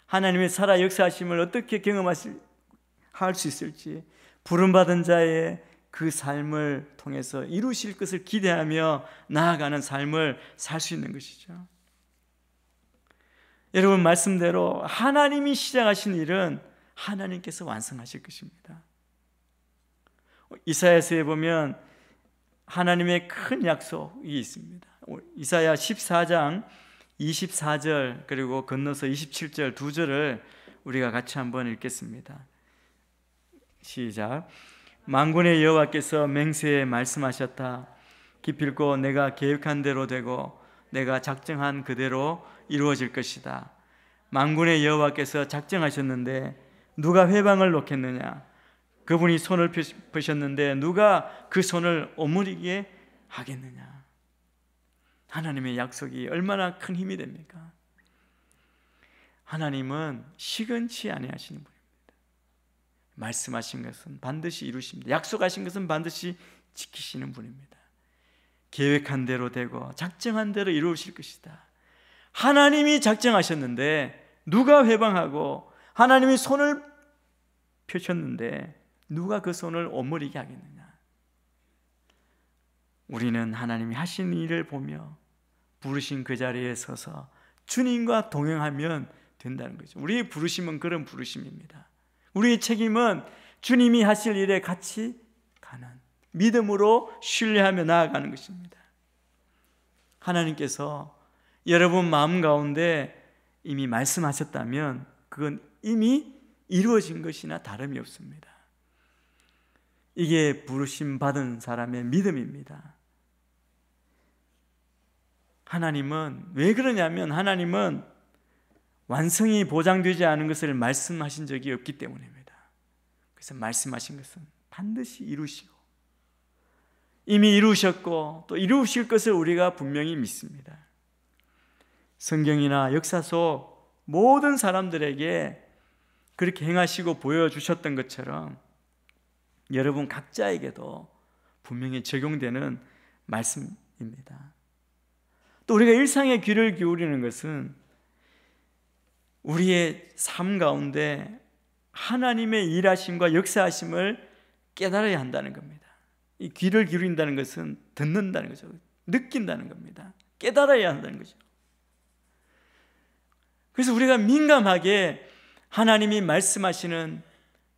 하나님의 살아 역사하심을 어떻게 경험할 수 있을지, 부름받은 자의 그 삶을 통해서 이루실 것을 기대하며 나아가는 삶을 살 수 있는 것이죠. 여러분, 말씀대로 하나님이 시작하신 일은 하나님께서 완성하실 것입니다. 이사야서에 보면 하나님의 큰 약속이 있습니다. 이사야 14장 24절 그리고 건너서 27절 두 절을 우리가 같이 한번 읽겠습니다. 시작. 만군의 여호와께서 맹세에 말씀하셨다. 기필코 내가 계획한 대로 되고 내가 작정한 그대로 이루어질 것이다. 만군의 여호와께서 작정하셨는데 누가 회방을 놓겠느냐? 그분이 손을 펴셨는데 누가 그 손을 오므리게 하겠느냐? 하나님의 약속이 얼마나 큰 힘이 됩니까? 하나님은 시건치 아니하시는 분입니다. 말씀하신 것은 반드시 이루십니다. 약속하신 것은 반드시 지키시는 분입니다. 계획한 대로 되고 작정한 대로 이루실 것이다. 하나님이 작정하셨는데 누가 회방하고 하나님이 손을 펴셨는데 누가 그 손을 오므리게 하겠느냐? 우리는 하나님이 하신 일을 보며 부르신 그 자리에 서서 주님과 동행하면 된다는 거죠. 우리의 부르심은 그런 부르심입니다. 우리의 책임은 주님이 하실 일에 같이 가는, 믿음으로 신뢰하며 나아가는 것입니다. 하나님께서 여러분 마음 가운데 이미 말씀하셨다면 그건 이미 이루어진 것이나 다름이 없습니다. 이게 부르심 받은 사람의 믿음입니다. 하나님은 왜 그러냐면 하나님은 완성이 보장되지 않은 것을 말씀하신 적이 없기 때문입니다. 그래서 말씀하신 것은 반드시 이루시고 이미 이루셨고 또 이루실 것을 우리가 분명히 믿습니다. 성경이나 역사 속 모든 사람들에게 그렇게 행하시고 보여주셨던 것처럼 여러분 각자에게도 분명히 적용되는 말씀입니다. 또 우리가 일상에 귀를 기울이는 것은 우리의 삶 가운데 하나님의 일하심과 역사하심을 깨달아야 한다는 겁니다. 이 귀를 기울인다는 것은 듣는다는 거죠. 느낀다는 겁니다. 깨달아야 한다는 거죠. 그래서 우리가 민감하게 하나님이 말씀하시는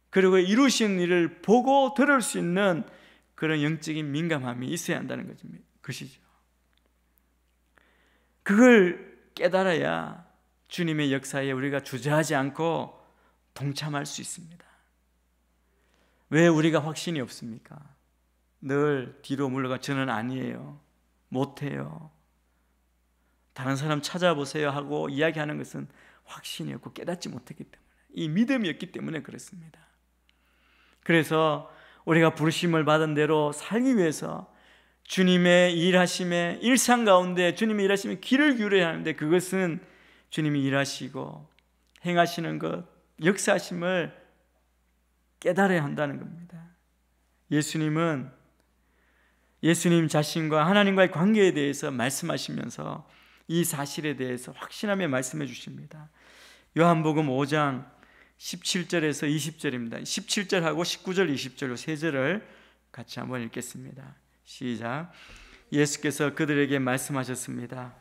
그리고 이루신 일을 보고 들을 수 있는 그런 영적인 민감함이 있어야 한다는 것이죠. 그걸 깨달아야 주님의 역사에 우리가 주저하지 않고 동참할 수 있습니다. 왜 우리가 확신이 없습니까? 늘 뒤로 물러가 저는 아니에요, 못해요, 다른 사람 찾아보세요 하고 이야기하는 것은 확신이 없고 깨닫지 못했기 때문에, 이 믿음이 없기 때문에 그렇습니다. 그래서 우리가 부르심을 받은 대로 살기 위해서 주님의 일하심에 일상 가운데 주님의 일하심에 귀를 기울여야 하는데 그것은 주님이 일하시고 행하시는 것, 역사하심을 깨달아야 한다는 겁니다. 예수님 자신과 하나님과의 관계에 대해서 말씀하시면서 이 사실에 대해서 확신하며 말씀해 주십니다. 요한복음 5장 17절에서 20절입니다. 17절하고 19절, 20절 세 절을 같이 한번 읽겠습니다. 시작. 예수께서 그들에게 말씀하셨습니다.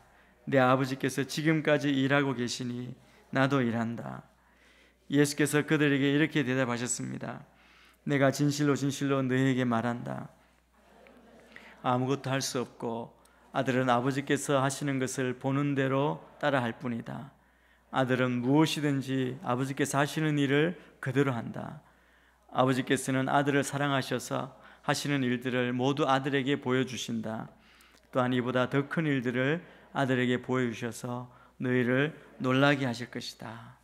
내 아버지께서 지금까지 일하고 계시니 나도 일한다. 예수께서 그들에게 이렇게 대답하셨습니다. 내가 진실로 진실로 너희에게 말한다. 아무것도 할 수 없고 아들은 아버지께서 하시는 것을 보는 대로 따라 할 뿐이다. 아들은 무엇이든지 아버지께서 하시는 일을 그대로 한다. 아버지께서는 아들을 사랑하셔서 하시는 일들을 모두 아들에게 보여주신다. 또한 이보다 더 큰 일들을 아들에게 보여주셔서 너희를 놀라게 하실 것이다.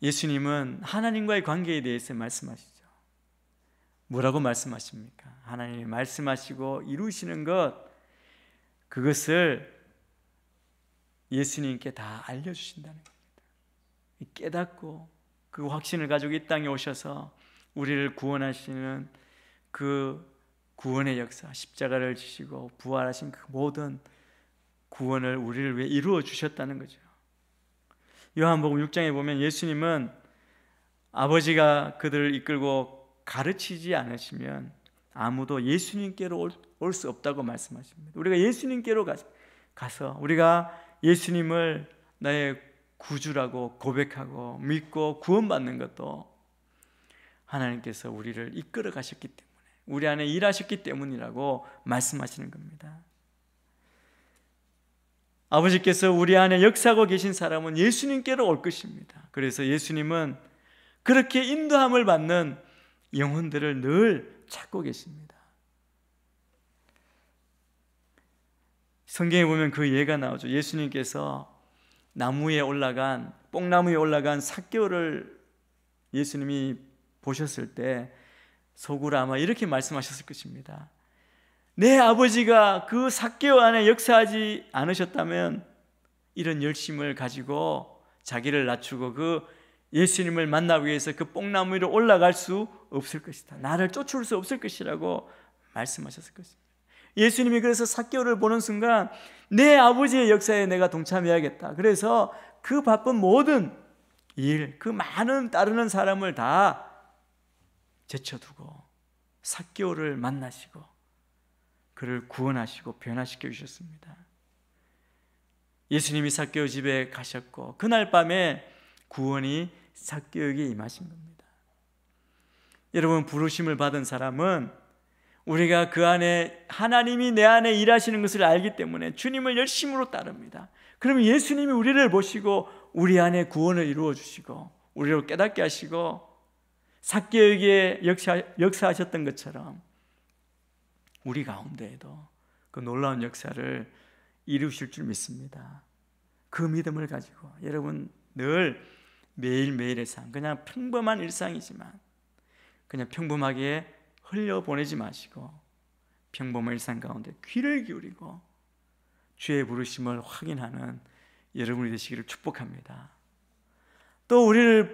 예수님은 하나님과의 관계에 대해서 말씀하시죠. 뭐라고 말씀하십니까? 하나님이 말씀하시고 이루시는 것, 그것을 예수님께 다 알려주신다는 겁니다. 깨닫고 그 확신을 가지고 이 땅에 오셔서 우리를 구원하시는 그 구원의 역사, 십자가를 지시고 부활하신 그 모든 구원을 우리를 위해 이루어 주셨다는 거죠. 요한복음 6장에 보면 예수님은 아버지가 그들을 이끌고 가르치지 않으시면 아무도 예수님께로 올 수 없다고 말씀하십니다. 우리가 예수님께로 가서 우리가 예수님을 나의 구주라고 고백하고 믿고 구원받는 것도 하나님께서 우리를 이끌어 가셨기 때문에, 우리 안에 일하셨기 때문이라고 말씀하시는 겁니다. 아버지께서 우리 안에 역사하고 계신 사람은 예수님께로 올 것입니다. 그래서 예수님은 그렇게 인도함을 받는 영혼들을 늘 찾고 계십니다. 성경에 보면 그 예가 나오죠. 예수님께서 뽕나무 위에 올라간 삭개오를 예수님이 보셨을 때 속으로 아마 이렇게 말씀하셨을 것입니다. 내 아버지가 그 삭개오 안에 역사하지 않으셨다면 이런 열심을 가지고 자기를 낮추고 그 예수님을 만나기 위해서 그 뽕나무 위로 올라갈 수 없을 것이다. 나를 쫓아올 수 없을 것이라고 말씀하셨을 것입니다. 예수님이 그래서 삭개오를 보는 순간 내 아버지의 역사에 내가 동참해야겠다. 그래서 그 바쁜 모든 일, 그 많은 따르는 사람을 다 제쳐두고 삭개오를 만나시고 그를 구원하시고 변화시켜 주셨습니다. 예수님이 삭개오 집에 가셨고 그날 밤에 구원이 삭개오에게 임하신 겁니다. 여러분, 부르심을 받은 사람은 우리가 그 안에 하나님이 내 안에 일하시는 것을 알기 때문에 주님을 열심으로 따릅니다. 그러면 예수님이 우리를 보시고 우리 안에 구원을 이루어 주시고 우리를 깨닫게 하시고 삭개오에게 역사하셨던 것처럼 우리 가운데에도 그 놀라운 역사를 이루실 줄 믿습니다. 그 믿음을 가지고 여러분 늘 매일매일의 삶, 그냥 평범한 일상이지만 그냥 평범하게 흘려보내지 마시고 평범한 일상 가운데 귀를 기울이고 주의 부르심을 확인하는 여러분이 되시기를 축복합니다. 또 우리를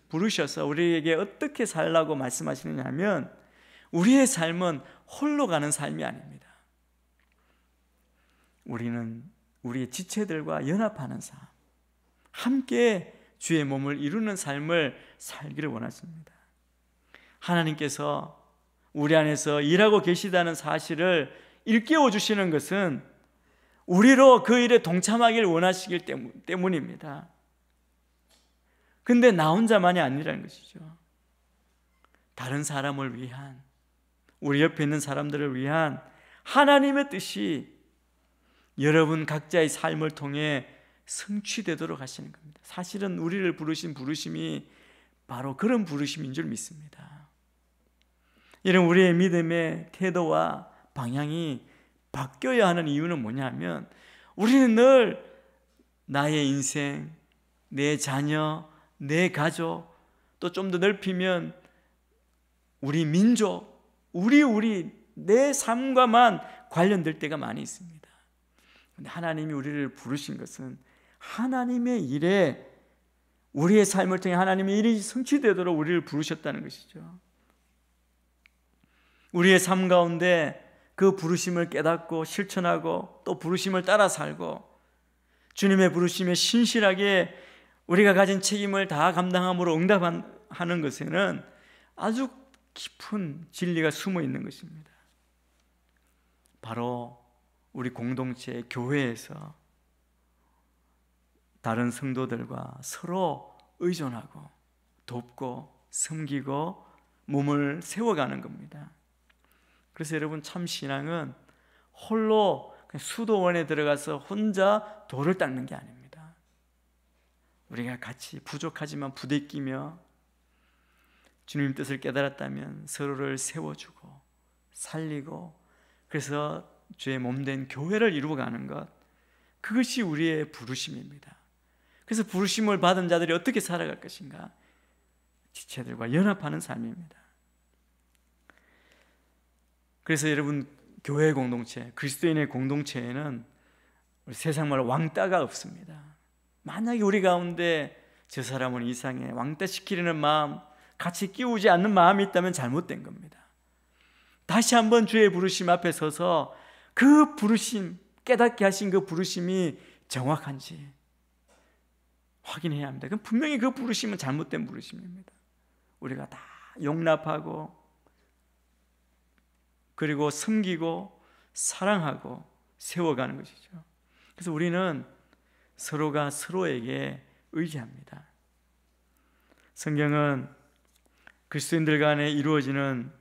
부르셔서 우리에게 어떻게 살라고 말씀하시느냐 하면 우리의 삶은 홀로 가는 삶이 아닙니다. 우리는 우리의 지체들과 연합하는 삶, 함께 주의 몸을 이루는 삶을 살기를 원하십니다. 하나님께서 우리 안에서 일하고 계시다는 사실을 일깨워 주시는 것은 우리로 그 일에 동참하길 원하시기 때문입니다. 근데 나 혼자만이 아니라는 것이죠. 다른 사람을 위한, 우리 옆에 있는 사람들을 위한 하나님의 뜻이 여러분 각자의 삶을 통해 성취되도록 하시는 겁니다. 사실은 우리를 부르신 부르심이 바로 그런 부르심인 줄 믿습니다. 이런 우리의 믿음의 태도와 방향이 바뀌어야 하는 이유는 뭐냐면 우리는 늘 나의 인생, 내 자녀, 내 가족, 또 좀 더 넓히면 우리 민족, 내 삶과만 관련될 때가 많이 있습니다. 그런데 하나님이 우리를 부르신 것은 하나님의 일에 우리의 삶을 통해 하나님의 일이 성취되도록 우리를 부르셨다는 것이죠. 우리의 삶 가운데 그 부르심을 깨닫고 실천하고 또 부르심을 따라 살고 주님의 부르심에 신실하게 우리가 가진 책임을 다 감당함으로 응답하는 것에는 아주 깊은 진리가 숨어 있는 것입니다. 바로 우리 공동체 교회에서 다른 성도들과 서로 의존하고 돕고 섬기고 몸을 세워가는 겁니다. 그래서 여러분, 참 신앙은 홀로 수도원에 들어가서 혼자 돌을 닦는 게 아닙니다. 우리가 같이 부족하지만 부대끼며 주님 뜻을 깨달았다면 서로를 세워주고 살리고, 그래서 주의 몸된 교회를 이루어가는 것, 그것이 우리의 부르심입니다. 그래서 부르심을 받은 자들이 어떻게 살아갈 것인가? 지체들과 연합하는 삶입니다. 그래서 여러분, 교회 공동체, 그리스도인의 공동체에는 세상 말로 왕따가 없습니다. 만약에 우리 가운데 저 사람은 이상해, 왕따시키려는 마음, 같이 끼우지 않는 마음이 있다면 잘못된 겁니다. 다시 한번 주의 부르심 앞에 서서 그 부르심, 깨닫게 하신 그 부르심이 정확한지 확인해야 합니다. 그럼 분명히 그 부르심은 잘못된 부르심입니다. 우리가 다 용납하고, 그리고 섬기고 사랑하고 세워가는 것이죠. 그래서 우리는 서로가 서로에게 의지합니다. 성경은 그리스도인들 간에 이루어지는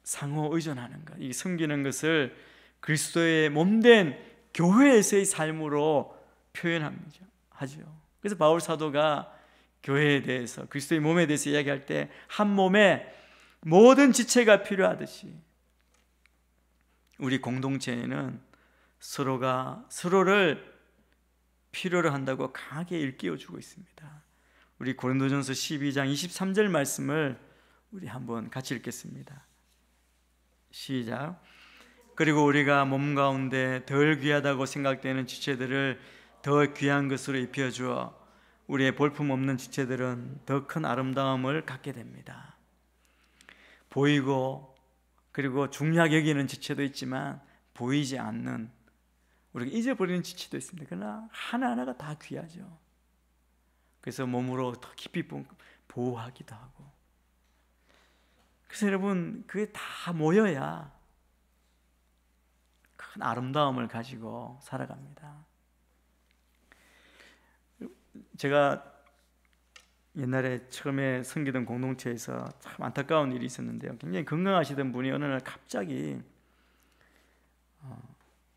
상호 의존하는 것, 이 섬기는 것을 그리스도의 몸된 교회에서의 삶으로 표현합니다. 그래서 바울 사도가 교회에 대해서, 그리스도의 몸에 대해서 이야기할 때 한 몸에 모든 지체가 필요하듯이 우리 공동체에는 서로가 서로를 필요로 한다고 강하게 일깨워주고 있습니다. 우리 고린도전서 12장 23절 말씀을 우리 한번 같이 읽겠습니다. 시작. 그리고 우리가 몸 가운데 덜 귀하다고 생각되는 지체들을 더 귀한 것으로 입혀주어 우리의 볼품없는 지체들은 더 큰 아름다움을 갖게 됩니다. 보이고 그리고 중요하게 여기는 지체도 있지만 보이지 않는, 우리가 잊어버리는 지체도 있습니다. 그러나 하나하나가 다 귀하죠. 그래서 몸으로 더 깊이 보호하기도 하고. 그래서 여러분, 그게 다 모여야 큰 아름다움을 가지고 살아갑니다. 제가 옛날에 처음에 섬기던 공동체에서 참 안타까운 일이 있었는데요. 굉장히 건강하시던 분이 어느 날 갑자기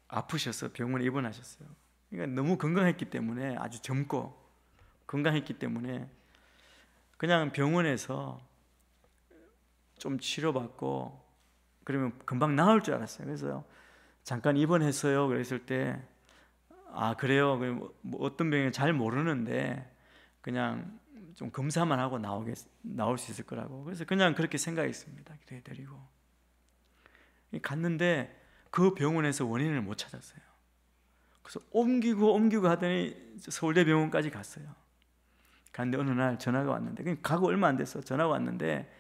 아프셔서 병원에 입원하셨어요. 그러니까 너무 건강했기 때문에, 아주 젊고 건강했기 때문에 그냥 병원에서 좀 치료받고 그러면 금방 나을 줄 알았어요. 그래서 잠깐 입원했어요 그랬을 때, 아 그래요? 뭐 어떤 병인지 잘 모르는데 그냥 좀 검사만 하고 나올 수 있을 거라고. 그래서 그냥 그렇게 생각했습니다. 기도해드리고 갔는데 그 병원에서 원인을 못 찾았어요. 그래서 옮기고 하더니 서울대병원까지 갔어요. 갔는데 어느 날 전화가 왔는데, 가고 얼마 안 됐어. 전화가 왔는데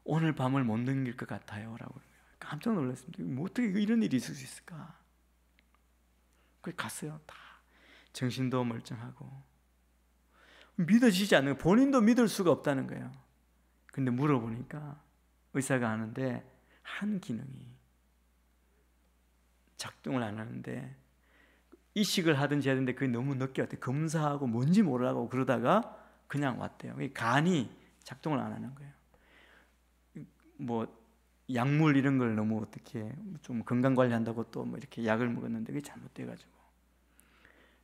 오늘 밤을 못 넘길 것 같아요 라고. 깜짝 놀랐습니다. 뭐 어떻게 이런 일이 있을 수 있을까. 그래서 갔어요. 다 정신도 멀쩡하고 믿어지지 않는 거예요. 본인도 믿을 수가 없다는 거예요. 근데 물어보니까 의사가 하는데 한 기능이 작동을 안 하는데, 이식을 하든지 해야 되는데 그게 너무 늦게 왔대요. 검사하고 뭔지 모르라고 그러다가 그냥 왔대요. 간이 작동을 안 하는 거예요. 뭐 약물 이런 걸 너무 어떻게 좀 건강 관리한다고 또 뭐 이렇게 약을 먹었는데 그게 잘못돼가지고,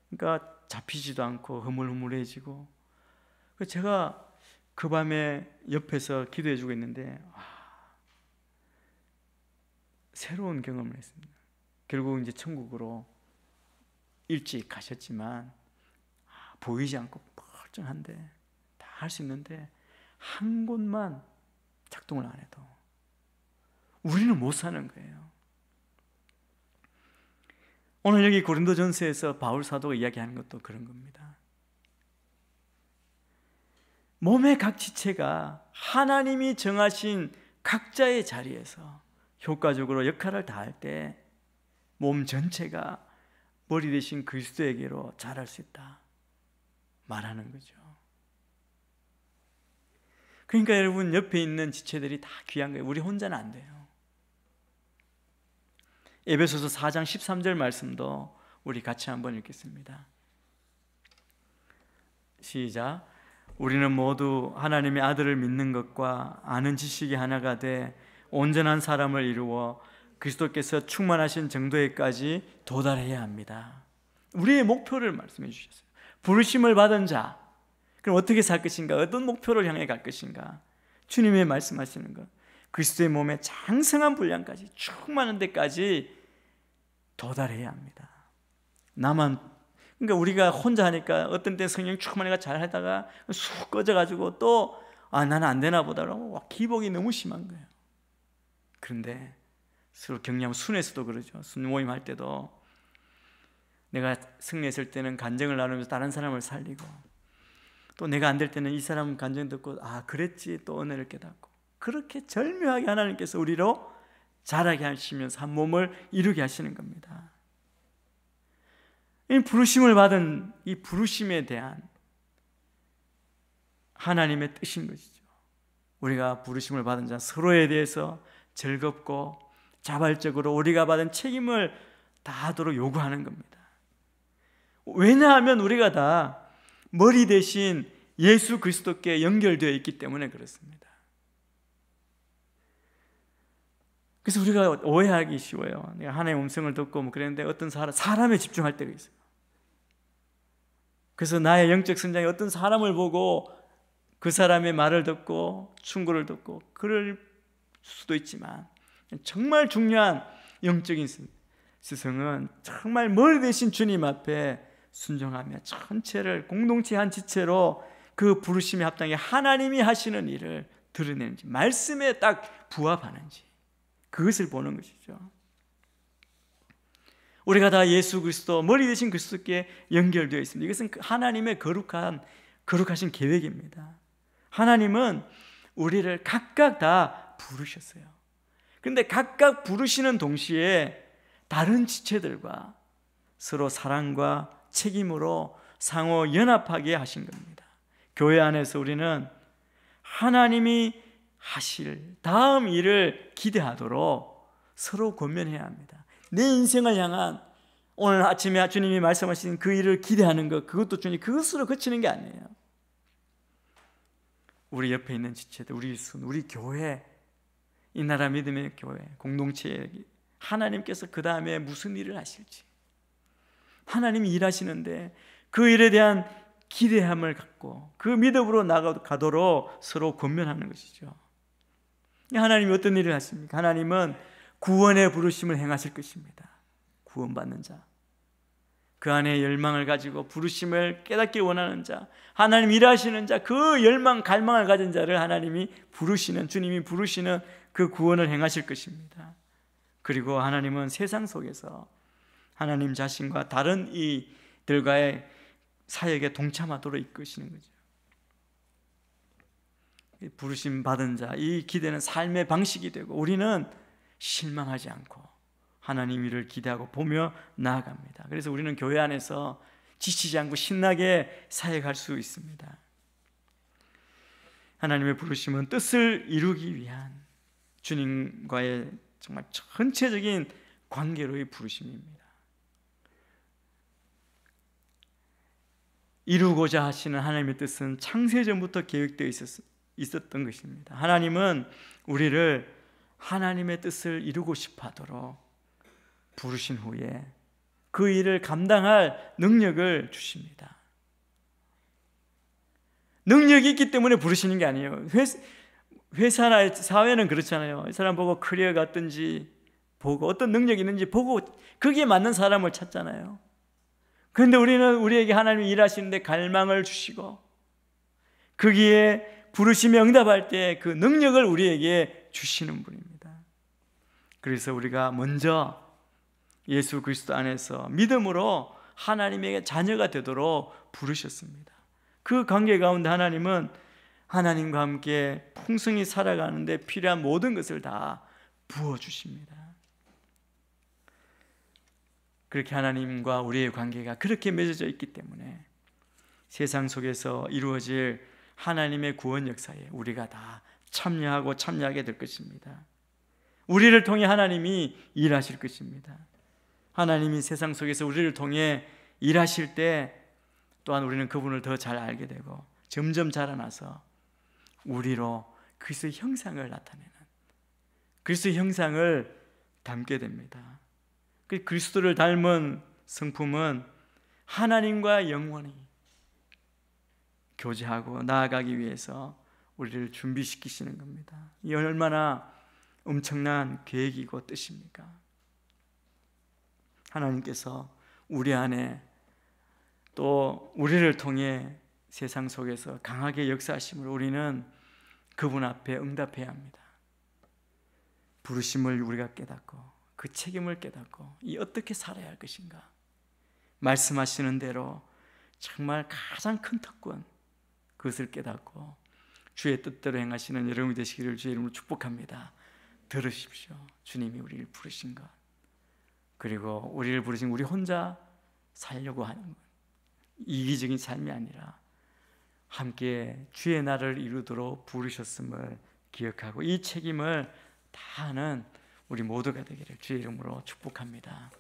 그러니까 잡히지도 않고 흐물흐물해지고. 제가 그 밤에 옆에서 기도해주고 있는데 새로운 경험을 했습니다. 결국 이제 천국으로 일찍 가셨지만 보이지 않고 멀쩡한데 다 할 수 있는데 한 곳만 작동을 안 해도 우리는 못 사는 거예요. 오늘 여기 고린도전서에서 바울 사도가 이야기하는 것도 그런 겁니다. 몸의 각 지체가 하나님이 정하신 각자의 자리에서 효과적으로 역할을 다할 때 몸 전체가 머리 대신 그리스도에게로 자랄 수 있다 말하는 거죠. 그러니까 여러분, 옆에 있는 지체들이 다 귀한 거예요. 우리 혼자는 안 돼요. 에베소서 4장 13절 말씀도 우리 같이 한번 읽겠습니다. 시작. 우리는 모두 하나님의 아들을 믿는 것과 아는 지식이 하나가 돼 온전한 사람을 이루어 그리스도께서 충만하신 정도에까지 도달해야 합니다. 우리의 목표를 말씀해 주셨어요. 부르심을 받은 자, 그럼 어떻게 살 것인가? 어떤 목표를 향해 갈 것인가? 주님의 말씀하시는 것, 그리스도의 몸에 장성한 분량까지 충만한 데까지 도달해야 합니다. 그러니까 우리가 혼자 하니까 어떤 때 성령 충만해가 잘 하다가 쑥 꺼져가지고 또 나는 안 되나 보다라고 기복이 너무 심한 거예요. 그런데 서로 격려하면 순회에서도 그러죠. 순 모임 할 때도 내가 승리했을 때는 간증을 나누면서 다른 사람을 살리고, 또 내가 안 될 때는 이 사람 간증 듣고 그랬지 또 은혜를 깨닫고, 그렇게 절묘하게 하나님께서 우리로 자라게 하시면서 한 몸을 이루게 하시는 겁니다. 이 부르심을 받은 이 부르심에 대한 하나님의 뜻인 것이죠. 우리가 부르심을 받은 자 서로에 대해서 즐겁고 자발적으로 우리가 받은 책임을 다하도록 요구하는 겁니다. 왜냐하면 우리가 다 머리 대신 예수 그리스도께 연결되어 있기 때문에 그렇습니다. 그래서 우리가 오해하기 쉬워요. 내가 하나님의 음성을 듣고 그랬는데 어떤 사람에 집중할 때가 있어요. 그래서 나의 영적 성장에 어떤 사람을 보고 그 사람의 말을 듣고 충고를 듣고 그럴 수도 있지만, 정말 중요한 영적인 스승은 정말 머리 대신 주님 앞에 순종하며 전체를 공동체 한 지체로 그 부르심에 합당해 하나님이 하시는 일을 드러내는지, 말씀에 딱 부합하는지, 그것을 보는 것이죠. 우리가 다 예수 그리스도, 머리 대신 그리스도께 연결되어 있습니다. 이것은 하나님의 거룩하신 계획입니다. 하나님은 우리를 각각 다 부르셨어요. 그런데 각각 부르시는 동시에 다른 지체들과 서로 사랑과 책임으로 상호 연합하게 하신 겁니다. 교회 안에서 우리는 하나님이 하실 다음 일을 기대하도록 서로 권면해야 합니다. 내 인생을 향한 오늘 아침에 주님이 말씀하신 그 일을 기대하는 것, 그것도 주님 그것으로 그치는 게 아니에요. 우리 옆에 있는 지체들, 우리 교회, 이 나라 믿음의 교회 공동체에 하나님께서 그 다음에 무슨 일을 하실지, 하나님이 일하시는데 그 일에 대한 기대함을 갖고 그 믿음으로 나가도록 서로 권면하는 것이죠. 하나님이 어떤 일을 하십니까? 하나님은 구원의 부르심을 행하실 것입니다. 구원받는 자, 그 안에 열망을 가지고 부르심을 깨닫기 원하는 자, 하나님 일하시는 자, 그 열망 갈망을 가진 자를 하나님이 주님이 부르시는 그 구원을 행하실 것입니다. 그리고 하나님은 세상 속에서 하나님 자신과 다른 이들과의 사역에 동참하도록 이끄시는 거죠. 부르심 받은 자, 이 기대는 삶의 방식이 되고 우리는 실망하지 않고 하나님 일을 기대하고 보며 나아갑니다. 그래서 우리는 교회 안에서 지치지 않고 신나게 사역할 수 있습니다. 하나님의 부르심은 뜻을 이루기 위한 주님과의 정말 전체적인 관계로의 부르심입니다. 이루고자 하시는 하나님의 뜻은 창세전부터 계획되어 있었던 것입니다. 하나님은 우리를 하나님의 뜻을 이루고 싶어 하도록 부르신 후에 그 일을 감당할 능력을 주십니다. 능력이 있기 때문에 부르시는 게 아니에요. 회사나 사회는 그렇잖아요. 이 사람 보고 커리어가 어떤지 보고 어떤 능력이 있는지 보고 거기에 맞는 사람을 찾잖아요. 그런데 우리는 우리에게 하나님이 일하시는데 갈망을 주시고 거기에 부르심에 응답할 때 그 능력을 우리에게 주시는 분입니다. 그래서 우리가 먼저 예수 그리스도 안에서 믿음으로 하나님에게 자녀가 되도록 부르셨습니다. 그 관계 가운데 하나님은 하나님과 함께 풍성히 살아가는데 필요한 모든 것을 다 부어주십니다. 그렇게 하나님과 우리의 관계가 그렇게 맺어져 있기 때문에 세상 속에서 이루어질 하나님의 구원 역사에 우리가 다 참여하게 될 것입니다. 우리를 통해 하나님이 일하실 것입니다. 하나님이 세상 속에서 우리를 통해 일하실 때 또한 우리는 그분을 더 잘 알게 되고 점점 자라나서 우리로 그리스도의 형상을 나타내는, 그리스도의 형상을 담게 됩니다. 그리스도를 닮은 성품은 하나님과 영원히 교제하고 나아가기 위해서 우리를 준비시키시는 겁니다. 이 얼마나 엄청난 계획이고 뜻입니까? 하나님께서 우리 안에 또 우리를 통해 세상 속에서 강하게 역사하심으로 우리는 그분 앞에 응답해야 합니다. 부르심을 우리가 깨닫고 그 책임을 깨닫고 이 어떻게 살아야 할 것인가, 말씀하시는 대로 정말 가장 큰 특권 그것을 깨닫고 주의 뜻대로 행하시는 여러분이 되시기를 주의 이름으로 축복합니다. 들으십시오. 주님이 우리를 부르신 것, 그리고 우리를 부르신 우리 혼자 살려고 하는 것, 이기적인 삶이 아니라 함께 주의 나라를 이루도록 부르셨음을 기억하고 이 책임을 다하는 우리 모두가 되기를 주의 이름으로 축복합니다.